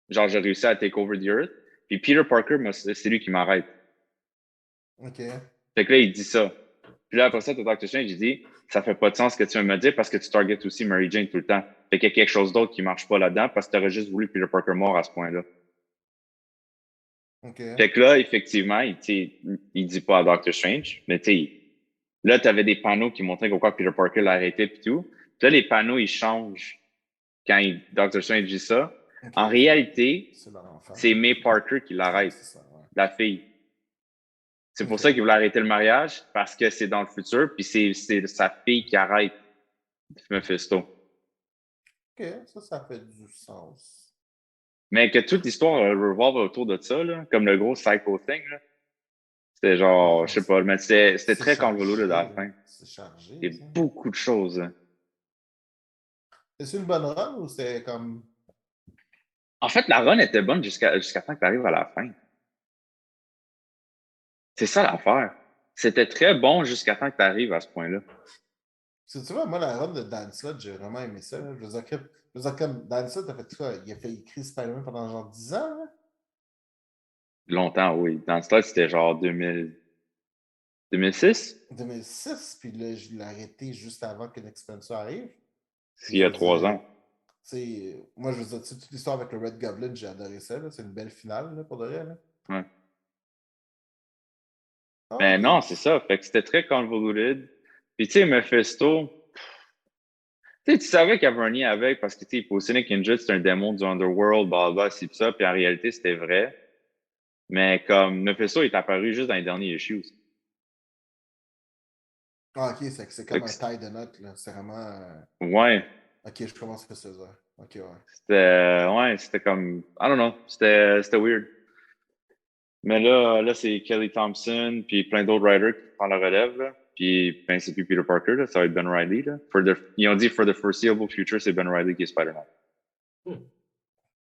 Genre, j'ai réussi à take over the Earth. Puis Peter Parker, c'est lui qui m'arrête. OK. Fait que là, il dit ça. Puis là, après ça, t'as Dr. Strange, il dit, ça fait pas de sens ce que tu veux me dire parce que tu targetes aussi Mary Jane tout le temps. Fait qu'il y a quelque chose d'autre qui marche pas là-dedans parce que t'aurais juste voulu Peter Parker mort à ce point-là. OK. Fait que là, effectivement, il dit pas à Doctor Strange, mais tu sais, là, t'avais des panneaux qui montraient pourquoi Peter Parker l'a arrêté pis tout. Puis là, les panneaux, ils changent quand Doctor Strange dit ça. Okay. En réalité, c'est May Parker qui l'arrête, la fille. C'est pour ça qu'il voulait arrêter le mariage, parce que c'est dans le futur, puis c'est sa fille qui arrête Mephisto. OK, ça fait du sens. Mais que toute l'histoire revolve autour de ça, là, comme le gros psycho thing, là. C'était genre, je sais pas, mais c'était très convoluted à la fin. C'est chargé. Il y a beaucoup de choses. Hein. C'est une bonne run ou c'est comme. En fait, la run était bonne jusqu'à temps que tu arrives à la fin. C'est ça l'affaire. C'était très bon jusqu'à temps que tu arrives à ce point-là. Tu vois, moi, la run de Dan Slott, j'ai vraiment aimé ça. Là. Je veux dire, comme Dan Slott a fait quoi? Il a fait écrire Spider-Man pendant genre 10 ans. Là? Longtemps, oui. Dans ce temps, c'était genre 2006? 2006, puis là, je l'ai arrêté juste avant que Nick Spencer arrive. Il y a 3 ans. Moi, je veux dire, toute l'histoire avec le Red Goblin, j'ai adoré ça. C'est une belle finale, là, pour de vrai. Là. Ouais. Oh, mais non, c'est ça. Fait que c'était très convoluted. Puis tu sais, Mephisto, tu savais qu'il y avait un lien avec parce que tu sais, positionnait Kindred, c'est un démon du Underworld, blablabla, c'est ça. Puis en réalité, c'était vrai. Mais comme Mephisto est apparu juste dans les derniers issues. Ah, ok, c'est comme un taille de note, là. C'est vraiment. Ouais. Ok, je commence à se dire. Ok, ouais. C'était comme. I don't know. C'était weird. Mais là c'est Kelly Thompson, puis plein d'autres writers qui prennent la relève, là. Puis, ben, c'est plus Peter Parker, là. Ça va être Ben Reilly, là. Ils ont dit, for the foreseeable future, c'est Ben Reilly qui est Spider-Man.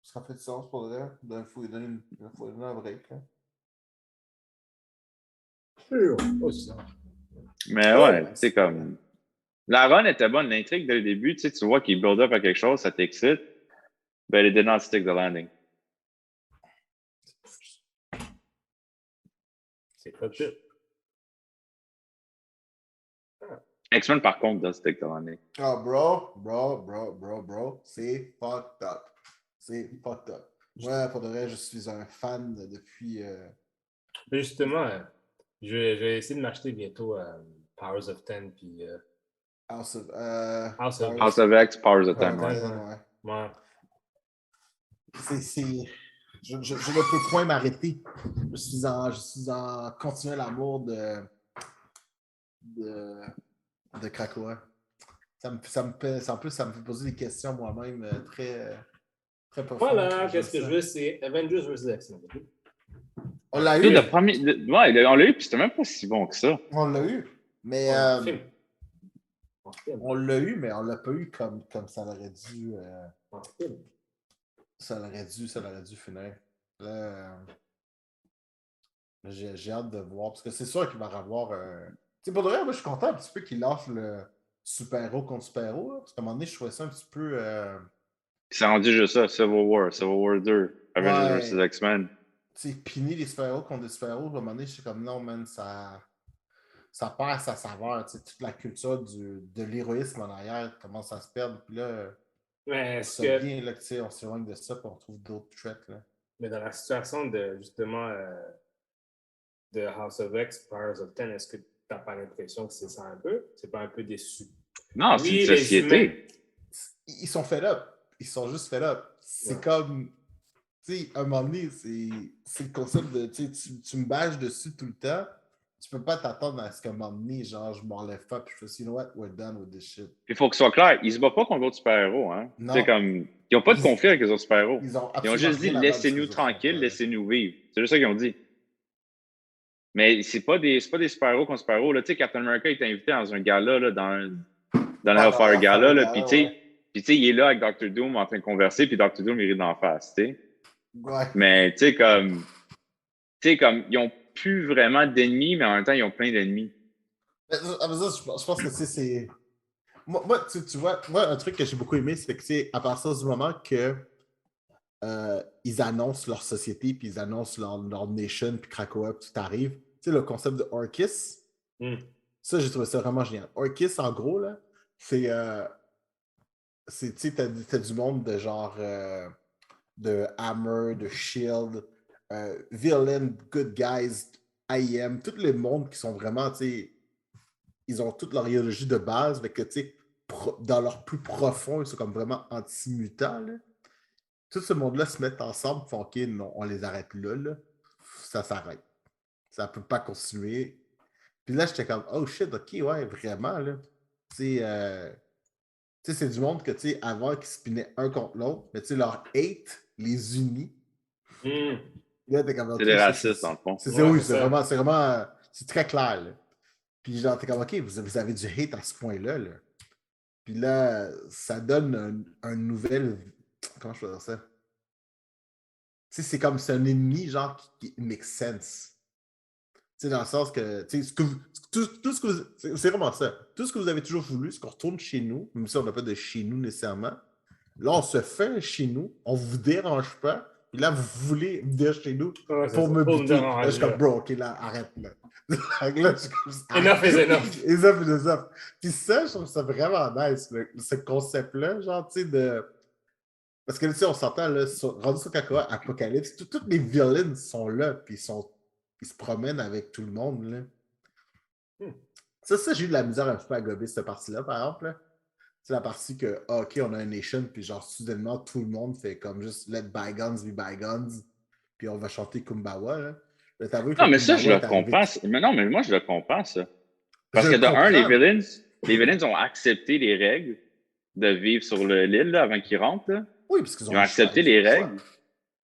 Ça fait du sens pour le dire. Il faut lui donner un break, là. Mais ouais, c'est comme. La run était bonne, l'intrigue dès le début, tu vois qu'il build up à quelque chose, ça t'excite. Ben, it did not stick the landing. C'est pas tout. X-Men, par contre, là, c'était excellent. Oh, bro. C'est fucked up. C'est fucked up. Ouais, pour de vrai, je suis un fan depuis. Mais justement, je vais essayer de m'acheter bientôt Powers of Ten puis House of House of X, Powers of Ten, Powers ouais. of Ten, ouais. ouais. Je ne peux point m'arrêter. Je suis en continuel amour de Krakoa. Ça me fait poser des questions moi-même très profondes. Voilà, qu'est-ce que je veux, c'est Avengers vs. X-Men. On l'a Tu sais, eu. le premier... Ouais, on l'a eu, puis c'était même pas si bon que ça. On l'a eu. Mais Film. on l'a eu, mais on l'a pas eu comme ça l'aurait dû. Film. Ça l'aurait dû finir. Là, j'ai hâte de voir. Parce que c'est sûr qu'il va y avoir. Tu sais, pour de vrai, moi, je suis content un petit peu qu'il offre le super-héros contre super-héros. Parce qu'à un moment donné, je trouvais ça un petit peu. C'est rendu juste ça, Civil War 2, Avengers vs. X-Men. Tu sais, piner les super-héros contre des super-héros, à un moment donné, je suis comme non, man, ça perd sa saveur. Tu sais, toute la culture de l'héroïsme en arrière commence à se perdre. Puis là, Mais ça vient, là, tu sais, on s'éloigne de ça, puis on trouve d'autres threats, là. Mais dans la situation de, justement, de House of X, Powers of Ten, est-ce que tu n'as pas l'impression que c'est ça un peu? C'est pas un peu déçu? Non, c'est une société. Ils sont fed up. Ils sont juste fed up. C'est comme, tu sais, à un moment donné, c'est le concept de, tu sais, tu me bâches dessus tout le temps. Tu peux pas t'attendre à ce qu'à un moment donné, genre, je m'enlève pas, puis je fais, you know what, we're done with this shit. Il faut que ce soit clair, ils se battent pas contre d'autres super-héros, hein. C'est comme, ils n'ont pas de conflit avec les autres super-héros. Ils ont juste dit, laissez-nous tranquilles, laissez-nous vivre. C'est juste ça qu'ils ont dit. Mais c'est pas des super-héros contre super-héros. Tu sais, Captain America est invité dans un gala, là, dans le Hellfire Gala, là, puis tu sais, il est là avec Dr. Doom en train de converser, puis Dr. Doom, il rit d'en face, tu sais. Ouais. Mais, tu sais, comme, ils ont plus vraiment d'ennemis, mais en même temps, ils ont plein d'ennemis. Je pense que c'est... Moi, tu vois, moi, un truc que j'ai beaucoup aimé, c'est que, c'est à partir du moment que ils annoncent leur société, puis ils annoncent leur nation, puis Krakoa, puis tout arrive, tu sais, le concept de Orchis, ça, j'ai trouvé ça vraiment génial. Orchis, en gros, là, c'est tu sais, t'as du monde de genre de Hammer, de Shield, Villain, Good Guys, IM, tous les mondes qui sont vraiment, tu sais, ils ont toute leur idéologie de base, mais que, tu sais, dans leur plus profond, ils sont comme vraiment anti-mutants, là. Tout ce monde-là se met ensemble, font OK, non, on les arrête là. Ça s'arrête. Ça ne peut pas continuer. Puis là, j'étais comme, oh shit, OK, ouais, vraiment, là. Tu sais, c'est du monde que, tu sais, avant, qui spinaient un contre l'autre, mais tu sais, leur hate les unit. Là, t'es comme, c'est des racistes, dans le fond. C'est vraiment, c'est très clair, là. Puis genre, t'es comme, OK, vous avez du hate à ce point-là, là. Puis là, ça donne un nouvel... Comment je peux dire ça? Tu sais, c'est comme c'est un ennemi, genre, qui make sense. Tu sais, dans le sens que, tu sais, tout ce que vous... C'est vraiment ça. Tout ce que vous avez toujours voulu, c'est qu'on retourne chez nous, même si on n'a pas de chez nous nécessairement. Là, on se fait un chez nous, on vous dérange pas, puis là, vous voulez venir chez nous pour me buter. Là, je suis comme, bro, OK, là, arrête, là. Là, Enough is enough. Enough is enough. Puis ça, je trouve ça vraiment nice, ce concept-là, genre, tu sais, de... Parce que, tu sais, on s'entend, là, rendu sur Krakoa, Apocalypse, tous les villains sont là, puis ils se promènent avec tout le monde, là. Ça, j'ai eu de la misère un peu à gober cette partie-là, par exemple, là. C'est la partie que, OK, on a un nation, puis genre, soudainement, tout le monde fait comme juste let bygones be bygones, puis on va chanter Kumbawa, là. Non, mais ça, je le comprends. Mais non, mais moi, je le comprends, ça. Parce que de un, les villains ont accepté les règles de vivre sur l'île avant qu'ils rentrent, là. Oui, parce qu'ils ont accepté les règles.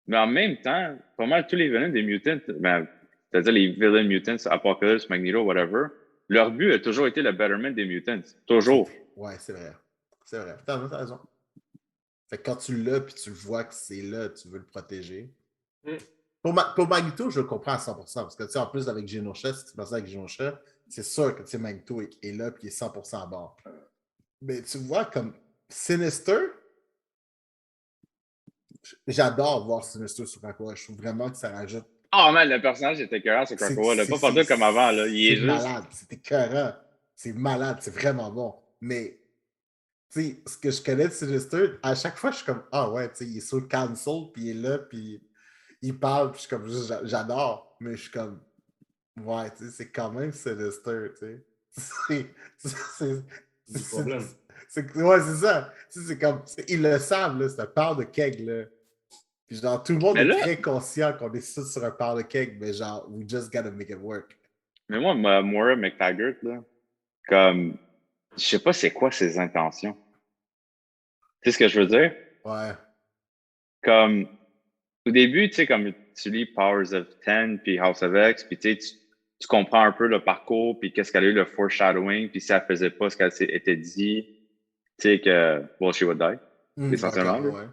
Mais en même temps, pas mal tous les villains des mutants, c'est-à-dire les villains mutants, Apocalypse, Magneto, whatever, leur but a toujours été le betterment des mutants. Toujours. Ouais, c'est vrai. C'est vrai. T'as raison. Fait que quand tu l'as puis tu le vois que c'est là, tu veux le protéger. Pour Magneto, je le comprends à 100%. Parce que, tu sais, en plus, avec Genosha, si tu passes avec Genosha, c'est sûr que, tu sais, Magneto est là puis il est 100% à bord. Mais tu vois, comme Sinister, j'adore voir Sinister sur Krakoa. Je trouve vraiment que ça rajoute. Oh man, le personnage était écœurant sur Krakoa. Pas partout comme avant. Là. Il est juste. Malade, c'était écœurant. C'est malade, c'est vraiment bon. Mais, tu sais, ce que je connais de Sinister, à chaque fois, je suis comme, ah ouais, tu sais, il est sur le cancel, puis il est là, puis il parle, puis je suis comme, j'adore. Mais je suis comme, ouais, tu sais, c'est quand même Sinister, tu sais. C'est. Du problème. Ouais, c'est ça. Tu sais, c'est comme, ils le savent, là, c'est un part de keg, là. Puis genre, tout le monde Mais est là, très conscient qu'on est sur un part de keg, mais genre, we just gotta make it work. mais moi, Moira McTaggart, là, comme, je sais pas c'est quoi ses intentions. Tu sais ce que je veux dire? Ouais. Comme, au début, tu sais, comme tu lis Powers of Ten puis House of X, puis tu sais, tu comprends un peu le parcours, puis qu'est-ce qu'elle a eu, le foreshadowing, puis si elle faisait pas ce qu'elle s'était dit, tu sais, que, well, she would die, essentiellement. Ok, ouais.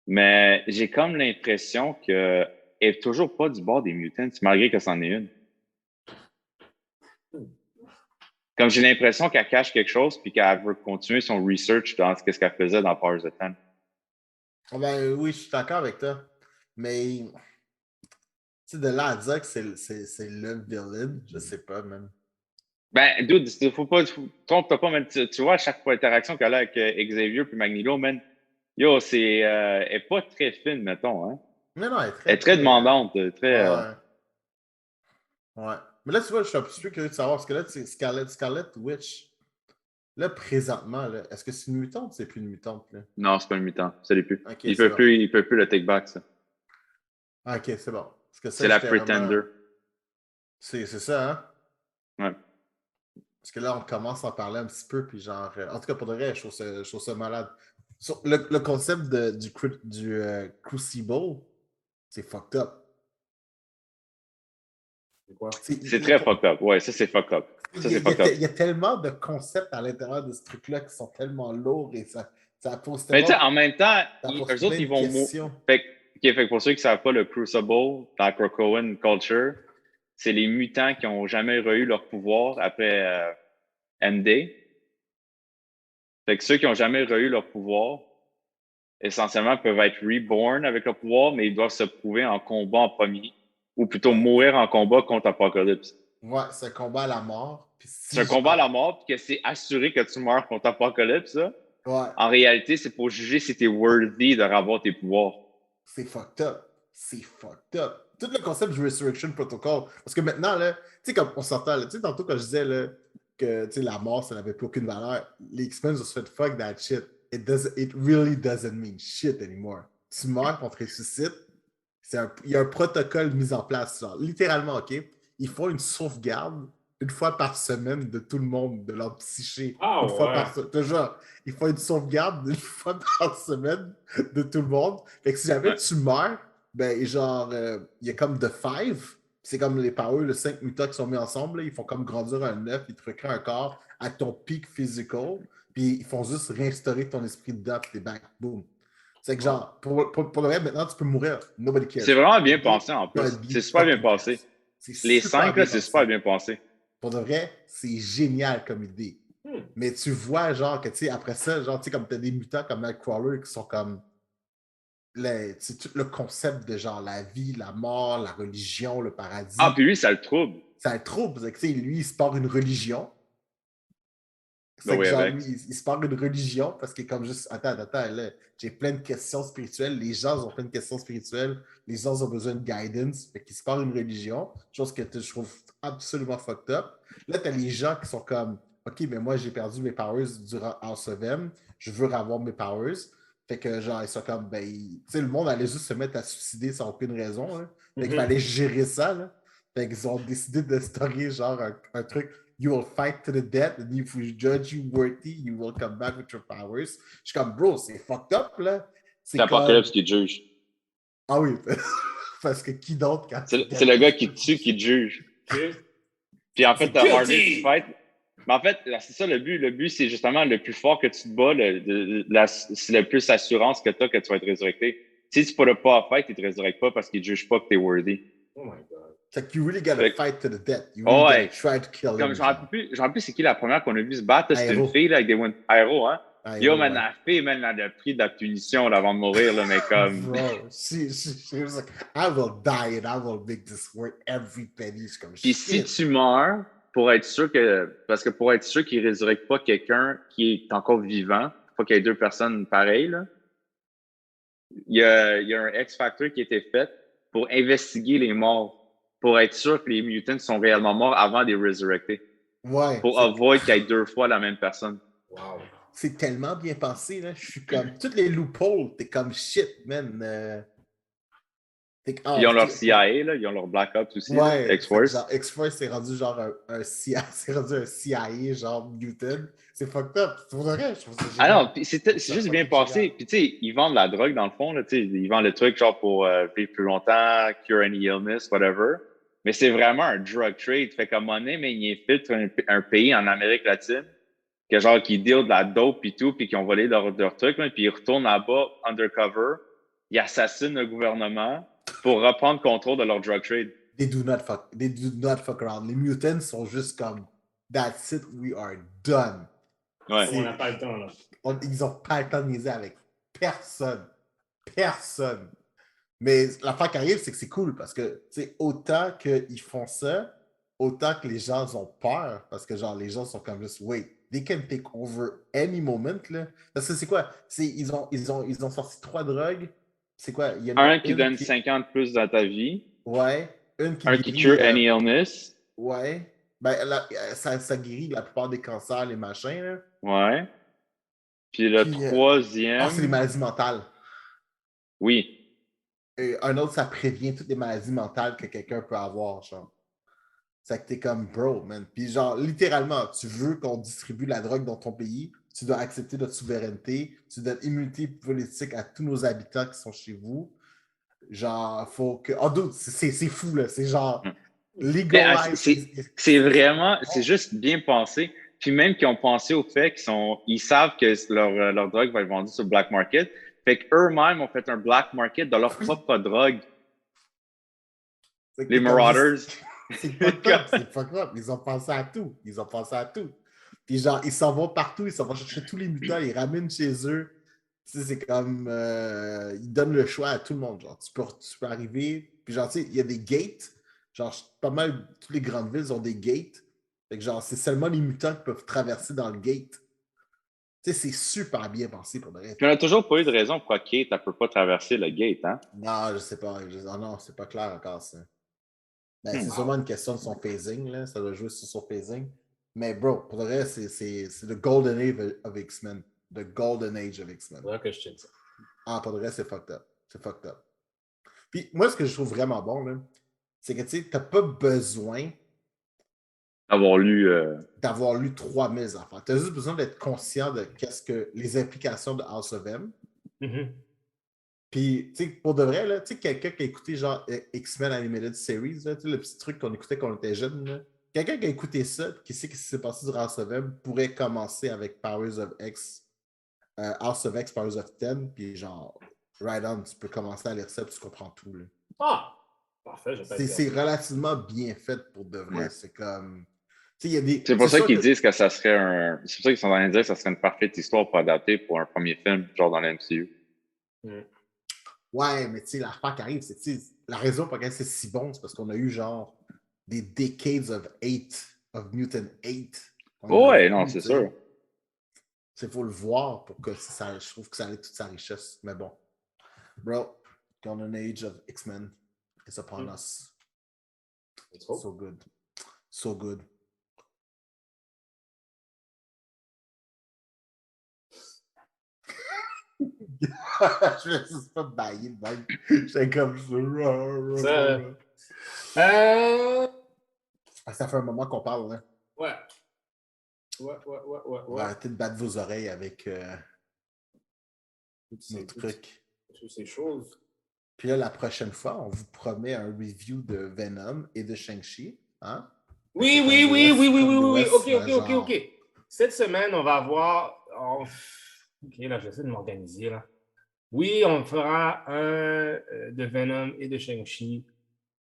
Mais j'ai comme l'impression qu'elle est toujours pas du bord des mutants, malgré que c'en est une. Comme j'ai l'impression qu'elle cache quelque chose, puis qu'elle veut continuer son research dans ce qu'elle faisait dans Powers of Ten. Ben oui, je suis d'accord avec toi. Mais, tu sais, de là à dire que c'est le villain, je sais pas, même. Ben, dude, faut pas, trompe-toi pas, man. Tu vois, à chaque interaction qu'elle a avec Xavier puis Magneto, man, yo, elle est pas très fine, mettons, hein. Non, non, elle est Elle est très, très très. demandante, très, Ouais. Ouais. Mais là, tu vois, je suis un petit peu curieux de savoir, parce que là, c'est Scarlet Witch. Là, présentement, là, est-ce que c'est une mutante ou c'est plus une mutante, là? non, c'est pas un mutant, ça l'est plus. Ok, Il c'est peut bon. plus, il peut plus le take back, ça. Ah, ok, c'est bon. Parce que ça, C'est la j'étais vraiment. Pretender. C'est ça, hein? Ouais. Parce que là, on commence à en parler un petit peu, puis genre. En tout cas, pour de vrai, je trouve ça malade. Le concept du Crucible, c'est fucked up. C'est quoi? C'est très fucked up. Ouais, ça, c'est fucked up. Ça, c'est fucked up. Il y a tellement de concepts à l'intérieur de ce truc-là qui sont tellement lourds et ça pose Mais tu sais, tellement, en même temps, ça pose eux autres, plein ils de vont. questions. Fait que pour ceux qui ne savent pas, le Crucible, dans la Krakoan culture, c'est les mutants qui n'ont jamais eu leur pouvoir après MD. Fait que ceux qui n'ont jamais eu leur pouvoir, essentiellement, peuvent être reborn avec leur pouvoir, mais ils doivent se prouver en combat en premier, ou plutôt mourir en combat contre Apocalypse. Ouais, c'est un combat à la mort. Puis C'est un si combat à genre. la mort, puis que c'est assuré que tu meurs contre Apocalypse, là. Ouais, En réalité, c'est pour juger si tu es worthy de avoir tes pouvoirs. c'est fucked up. C'est fucked up. Tout le concept du Resurrection Protocol. Parce que maintenant, là, tu sais, comme on s'entend, tu sais, tantôt quand je disais là, que la mort, ça n'avait plus aucune valeur, les X-Men se sont fait fuck that shit. It really doesn't mean shit anymore. Tu meurs, on te ressuscite. Il y a un protocole mis en place. Genre, littéralement, OK? Ils font une sauvegarde une fois par semaine de tout le monde, de leur psyché. Ah Une fois ouais. par semaine. Toujours. Ils font une sauvegarde une fois par semaine de tout le monde. Fait que si jamais Ouais. tu meurs, ben genre, il y a comme The Five. C'est comme les Power, les 5 mutants qui sont mis ensemble. Là, ils font comme grandir un œuf, ils te recréent un corps à ton pic physical. Puis ils font juste réinstaurer ton esprit dedans, puis t'es back. Boom. C'est que genre, pour le vrai, maintenant, tu peux mourir. Nobody cares. C'est vraiment bien pensé en plus. Nobody C'est super bien fucking passé. cares. C'est Les super 5, bien là, c'est pensé. super bien passé. Pour de vrai, c'est génial comme idée. Mais tu vois, genre, que tu sais, après ça, genre, tu sais, comme t'as des mutants comme Nightcrawler qui sont comme. Tout le concept de genre la vie, la mort, la religion, le paradis. Ah, puis lui, ça le trouble. Ça le trouble. Tu sais, lui, il se part une religion. C'est Ben que oui, genre, avec. lui, il se part une religion parce qu'il est comme juste. Attends, là, j'ai plein de questions spirituelles. Les gens ont plein de questions spirituelles. Les gens ont besoin de guidance. Fait qu'il se part une religion. Chose que je trouve absolument fucked up. Là, t'as les gens qui sont comme OK, mais moi, j'ai perdu mes powers durant House of M. Je veux avoir mes powers. Fait que, genre, ils sont comme, ben, tu sais, le monde allait juste se mettre à se suicider sans aucune raison. Hein. Fait qu'il fallait gérer ça, là. Fait qu'ils ont décidé d'instaurer, genre, un truc. You will fight to the death, and if we judge you worthy, you will come back with your powers. Je suis comme, bro, c'est fucked up, là. C'est Apocalypse qui te juge. Ah oui, parce que qui d'autre quand C'est le gars qui te tue qui te juge. Puis en fait, t'as Harvey qui fight. Mais en fait, c'est ça le but. Le but, c'est justement le plus fort que tu te bats, c'est le plus assurance que tu as que tu vas être résurrecté. Si tu ne pourras pas fight, il ne te résurrecte pas parce qu'il ne juge pas que tu es worthy. Oh my God. C'est que you really gotta fight to the death. You really gotta try to kill him. Je me rappelle plus c'est qui la première qu'on a vu se battre. C'était une fille là, avec des Aéro, hein? Yo, man, la fille, man, elle a pris de la punition là, avant de mourir, là, mais comme. Bro, she was like, I will die and I will make this worth every penny. Puis si tu meurs, pour être sûr parce que pour être sûr qu'il ne résurrecte pas quelqu'un qui est encore vivant, faut qu'il y ait deux personnes pareilles, là, il y a un X-Factor qui a été fait pour investiguer les morts, pour être sûr que les mutants sont réellement morts avant de les resurrecter. Ouais. Pour avoid qu'il y ait deux fois la même personne. Wow. C'est tellement bien pensé, là. Je suis comme. Toutes les loopholes, t'es comme shit, man. Ils ont leur CIA, là, ils ont leur Black Ops aussi, ouais, X-Force. X-Force, c'est rendu genre un CIA, c'est rendu un CIA, genre Mutant. C'est fucked up. C'est vrai, je trouve ça génial. Ah non, c'est juste bien passé. Puis tu sais, ils vendent la drogue dans le fond, là, ils vendent le truc genre pour vivre plus longtemps, cure any illness, whatever. Mais c'est vraiment un drug trade. Fait qu'à un moment donné, mais ils infiltrent un pays en Amérique latine, que genre qui deal de la dope et tout, puis qui ont volé leur truc, là, puis ils retournent là-bas undercover, ils assassinent le gouvernement pour reprendre contrôle de leur drug trade. They do not fuck around. Les mutants sont juste comme that's it, we are done. Ouais. On n'a pas le temps, là. Ils n'ont pas le temps de niaiser avec personne. Personne. Mais l'affaire qui arrive, c'est que c'est cool parce que, tu sais, autant qu'ils font ça, autant que les gens ont peur parce que, genre, les gens sont comme juste, wait, they can take over any moment, là. Parce que c'est quoi? Ils ont sorti 3 drogues. C'est quoi? Il y en a un qui donne 50 plus dans ta vie. Ouais. Une qui un guérit, qui cure any illness. Ouais. Ben, ça guérit la plupart des cancers, les machins, là. Ouais. Puis le troisième. Ah, c'est les maladies mentales. Oui. Et un autre, ça prévient toutes les maladies mentales que quelqu'un peut avoir, genre. C'est que t'es comme bro, man. Puis genre, littéralement, tu veux qu'on distribue la drogue dans ton pays, tu dois accepter notre souveraineté, tu donnes immunité politique à tous nos habitants qui sont chez vous. Genre, faut que... Oh, dude, c'est fou, là. C'est genre... Legalize. C'est vraiment... C'est juste bien pensé. Puis même qu'ils ont pensé au fait ils savent que leur drogue va être vendue sur le black market. Fait qu'eux-mêmes ont fait un black market de leur propre drogue. Les Marauders. C'est fucked up. Ils ont pensé à tout. Puis genre, ils s'en vont partout, ils s'en vont chercher tous les mutants, ils ramènent chez eux. Tu sais, c'est comme... ils donnent le choix à tout le monde. Genre, tu peux arriver... Puis genre, tu sais, il y a des gates. Genre, pas mal, toutes les grandes villes ont des gates. Fait que genre, c'est seulement les mutants qui peuvent traverser dans le gate. Tu sais, c'est super bien pensé pour de vrai. Puis on n'a toujours pas eu de raison pourquoi Kate ne peut pas traverser le gate, hein? Non, je sais pas. Non, c'est pas clair encore, ça. Ben, c'est sûrement une question de son phasing, là. Ça doit jouer sur son phasing. Mais bro, pour de vrai, c'est le Golden Age of X-Men. The Golden Age of X-Men. C'est vrai que je te dis ça. Ah, pour de vrai, c'est fucked up. C'est fucked up. Puis moi, ce que je trouve vraiment bon, là, c'est que tu sais, t'as pas besoin d'avoir lu 3000 affaires. T'as juste besoin d'être conscient de qu'est-ce que les implications de House of M. Puis, tu sais, pour de vrai, là, tu sais, quelqu'un qui a écouté genre X-Men Animated Series, là, le petit truc qu'on écoutait quand on était jeune, quelqu'un qui a écouté ça, qui sait ce qui s'est passé durant House of M, pourrait commencer avec Powers of X, House of X, Powers of 10, puis genre, right on, tu peux commencer à lire ça, puis tu comprends tout. Là. Ah! Parfait, c'est relativement bien fait pour de vrai. Ouais. C'est comme. C'est pour ça qu'ils disent que ça serait un. C'est pour ça qu'ils sont en train de dire que ça serait une parfaite histoire pour adapter pour un premier film, genre dans l'MCU. Ouais, mais tu sais, l'affaire qui arrive, c'est la raison pour laquelle c'est si bon, c'est parce qu'on a eu genre des decades of Mutant 8. Ouais, non, c'est sûr. Il faut le voir pour que ça, je trouve que ça ait toute sa richesse. Mais bon. Bro, Golden Age of X-Men is upon us. So good. So good. Je vais juste pas bailler de même. J'étais comme ça fait un moment qu'on parle, hein? Ouais. Arrêtez de battre vos oreilles avec nos trucs. Toutes ces choses. Puis là, la prochaine fois, on vous promet un review de Venom et de Shang-Chi. Hein? Oui. OK. Cette semaine, on va avoir... OK, là, j'essaie de m'organiser, là. Oui, on fera un de Venom et de Shang-Chi.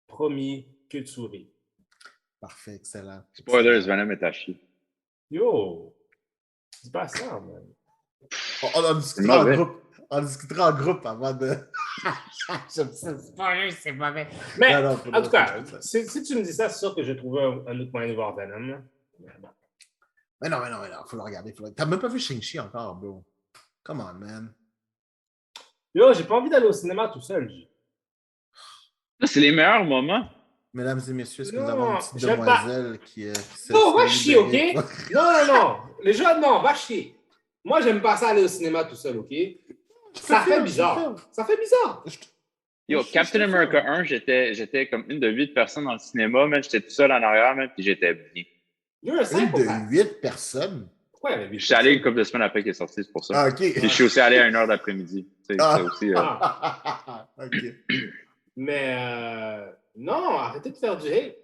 Promis que tu souris. Parfait, excellent. Spoilers, Venom est à chier. Yo! C'est pas ça, man. On discutera en groupe. On discutera en groupe avant de. J'aime ça. Spoiler, c'est mauvais. Mais, Non, en tout cas, si tu me dis ça, c'est sûr que j'ai trouvé un autre moyen de voir Venom. Là. Mais non, faut le regarder. T'as même pas vu Shang-Chi encore, bro. Come on, man. Yo, j'ai pas envie d'aller au cinéma tout seul. Là, c'est les meilleurs moments. Mesdames et messieurs, est-ce que nous Non, avons une petite j'aime demoiselle qui Non, va chier, OK? Non. Les gens, non, va chier. Moi, j'aime pas ça aller au cinéma tout seul, OK? Ça fait bizarre. Ça fait bizarre. Yo, Captain America 1, j'étais comme une de 8 personnes dans le cinéma, mais j'étais tout seul en arrière, même, puis j'étais bien. Une de 8 personnes? Pourquoi il y avait 8 Je suis allé une couple de semaines après qu'il est sorti, c'est pour ça. Ah, OK. Puis je suis aussi allé à 1h d'après-midi. C'est aussi. OK. Mais non, arrêtez de faire du hate.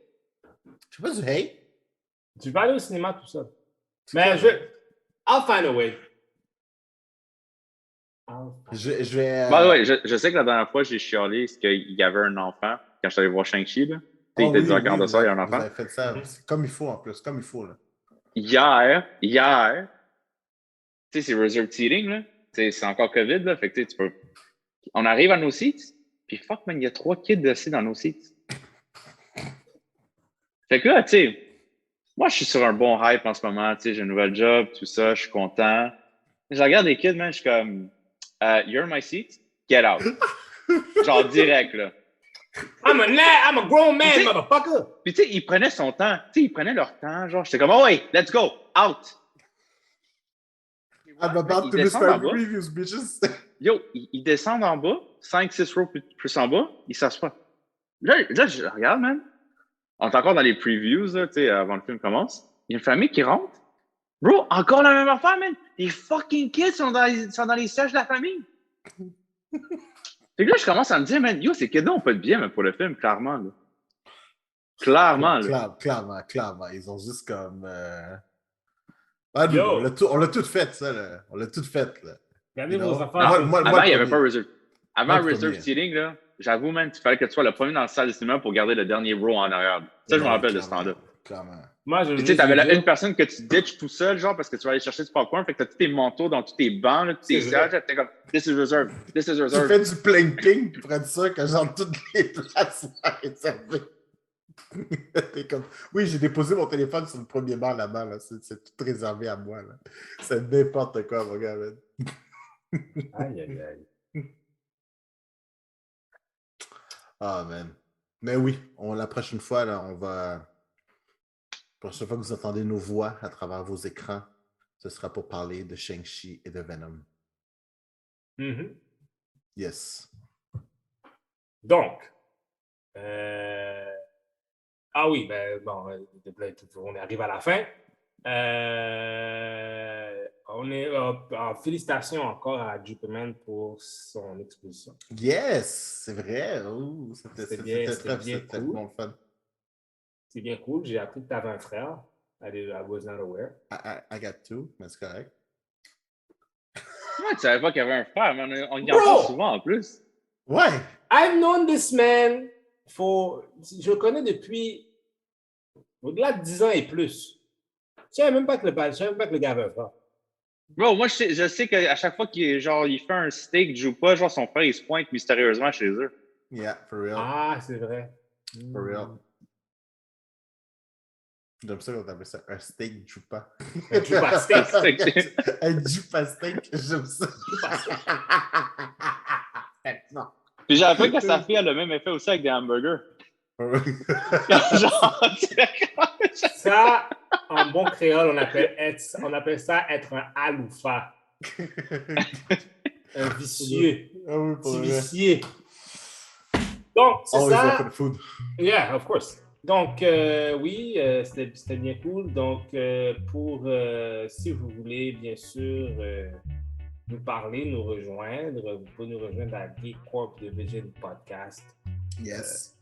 Je sais pas du hate. Tu vas aller au cinéma tout seul. Mais I'll find a way. Je vais. Ouais, je sais que la dernière fois, j'ai chialé, c'est qu'il y avait un enfant quand je suis allé voir Shang-Chi. Là. Il était 10h15 de soir, il y a un enfant. Vous avez fait ça comme il faut en plus, comme il faut. Là. Hier, tu sais, c'est reserved seating, là. C'est encore COVID, là. Fait que tu peux. On arrive à nos seats, puis fuck, man, il y a 3 kids assis dans nos seats. Fait que là, tu sais, moi, je suis sur un bon hype en ce moment, tu sais, j'ai un nouvel job, tout ça, je suis content. Je regarde les kids, man, je suis comme, you're in my seat, get out. Genre direct, là. I'm a grown man, motherfucker! Puis, tu sais, ils prenaient son temps. Tu sais, ils prenaient leur temps. Genre, j'étais comme, oh, ouais, let's go, out! I'm about to miss my previews, bitches. Yo, ils descendent en bas, 5-6 rows plus en bas, ils s'assoient. Là, je regarde, man. On est encore dans les previews, là, tu sais, avant le film commence. Il y a une famille qui rentre. Bro, encore la même affaire, man. Les fucking kids sont dans les sièges de la famille. Fait que là, je commence à me dire, man, yo, ces kids-là ont pas de bien pour le film, clairement. Là. Clairement. Clairement. Ils ont juste comme. Ah, on l'a tout fait, ça. Là. On l'a tout fait. Là. Regardez vos affaires. Avant, il n'y avait pas reserve. Avant reserve seating, là, j'avoue, man, il fallait que tu sois le premier dans la salle de cinéma pour garder le dernier row en arrière. Ça, je me rappelle de ce temps-là. Clairement. Tu sais, t'avais là une personne que tu ditches tout seul, genre, parce que tu vas aller chercher du popcorn, fait que t'as tous tes manteaux dans tous tes bancs, là, tous tes sièges, t'es comme, this is reserved. Tu fais du planking pour être sûr que genre toutes les places vont être réservées. T'es comme, oui, j'ai déposé mon téléphone sur le premier banc là-bas, là. C'est tout réservé à moi, là. C'est n'importe quoi, mon gars, man. Aïe. Ah, man. Mais oui, la prochaine fois, là, on va... La prochaine fois que vous entendez nos voix à travers vos écrans, ce sera pour parler de Shang-Chi et de Venom. Mm-hmm. Yes. Donc, ah oui, ben bon, on arrive à la fin. On est en félicitations encore à Juperman pour son exposition. Yes, c'est vrai. C'était très cool. Bon fun. C'est bien cool. J'ai appris que tu avais un frère. I was not aware. I got two, mais c'est correct. Moi, tu savais pas qu'il y avait un frère, mais on y en parle souvent en plus. Ouais. I've known this man je le connais depuis au-delà de 10 ans et plus. Je ne savais même pas que le gars avait un frère. Bro, moi, je sais qu'à chaque fois qu'il fait un steak, il joue pas, genre son frère, il se pointe mystérieusement chez eux. Yeah, for real. Ah, c'est vrai. For real. J'aime ça quand t'appelles ça un steak jupa. Un jupa steak. Un jupa steak, j'aime ça. Non. Puis j'ai appris que sa fille a le même effet aussi avec des hamburgers. Ça, en bon créole, on appelle ça être un aloufa. Un vicieux. Petit vicieux. Donc, c'est ça. Yeah, of course. Donc, oui, c'était bien cool. Donc, si vous voulez, bien sûr, nous parler, nous rejoindre, vous pouvez nous rejoindre à Geek Corp Division Podcast. Yes.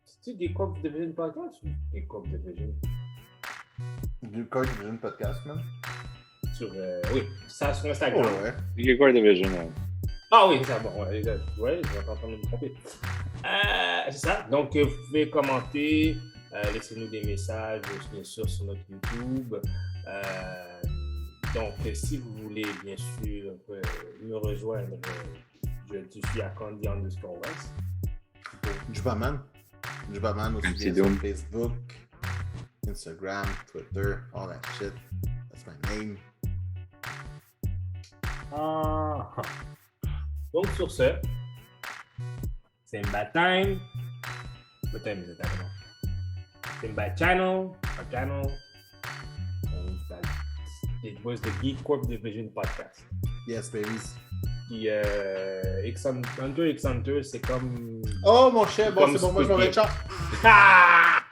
C'est-tu Geek Corp Division Podcast ou Geek Corp Division? Geek Corp Division Podcast, man. Oui, ça sur Instagram. Oh, ouais. Geek Corp Division, ouais. Ah oui, c'est ça, bon, ouais, je vais pas en train de me tromper. C'est ça, donc vous pouvez commenter, laissez-nous des messages, bien sûr, sur notre YouTube. Donc, si vous voulez, bien sûr, me rejoindre, je suis à Candy_West. Jubaman aussi Un petit bien sur Doom. Facebook, Instagram, Twitter, all that shit. That's my name. Ah. Donc, sur ce, c'est Simba Time. What time is it? I don't know. Simba Channel, our channel. And it was the Geek Corp Division podcast. Yes, babies. Puis Hunter x Hunter, c'est comme. Oh mon cher, bon, Comme c'est bon, moi je m'en vais, Squid ciao. Ah!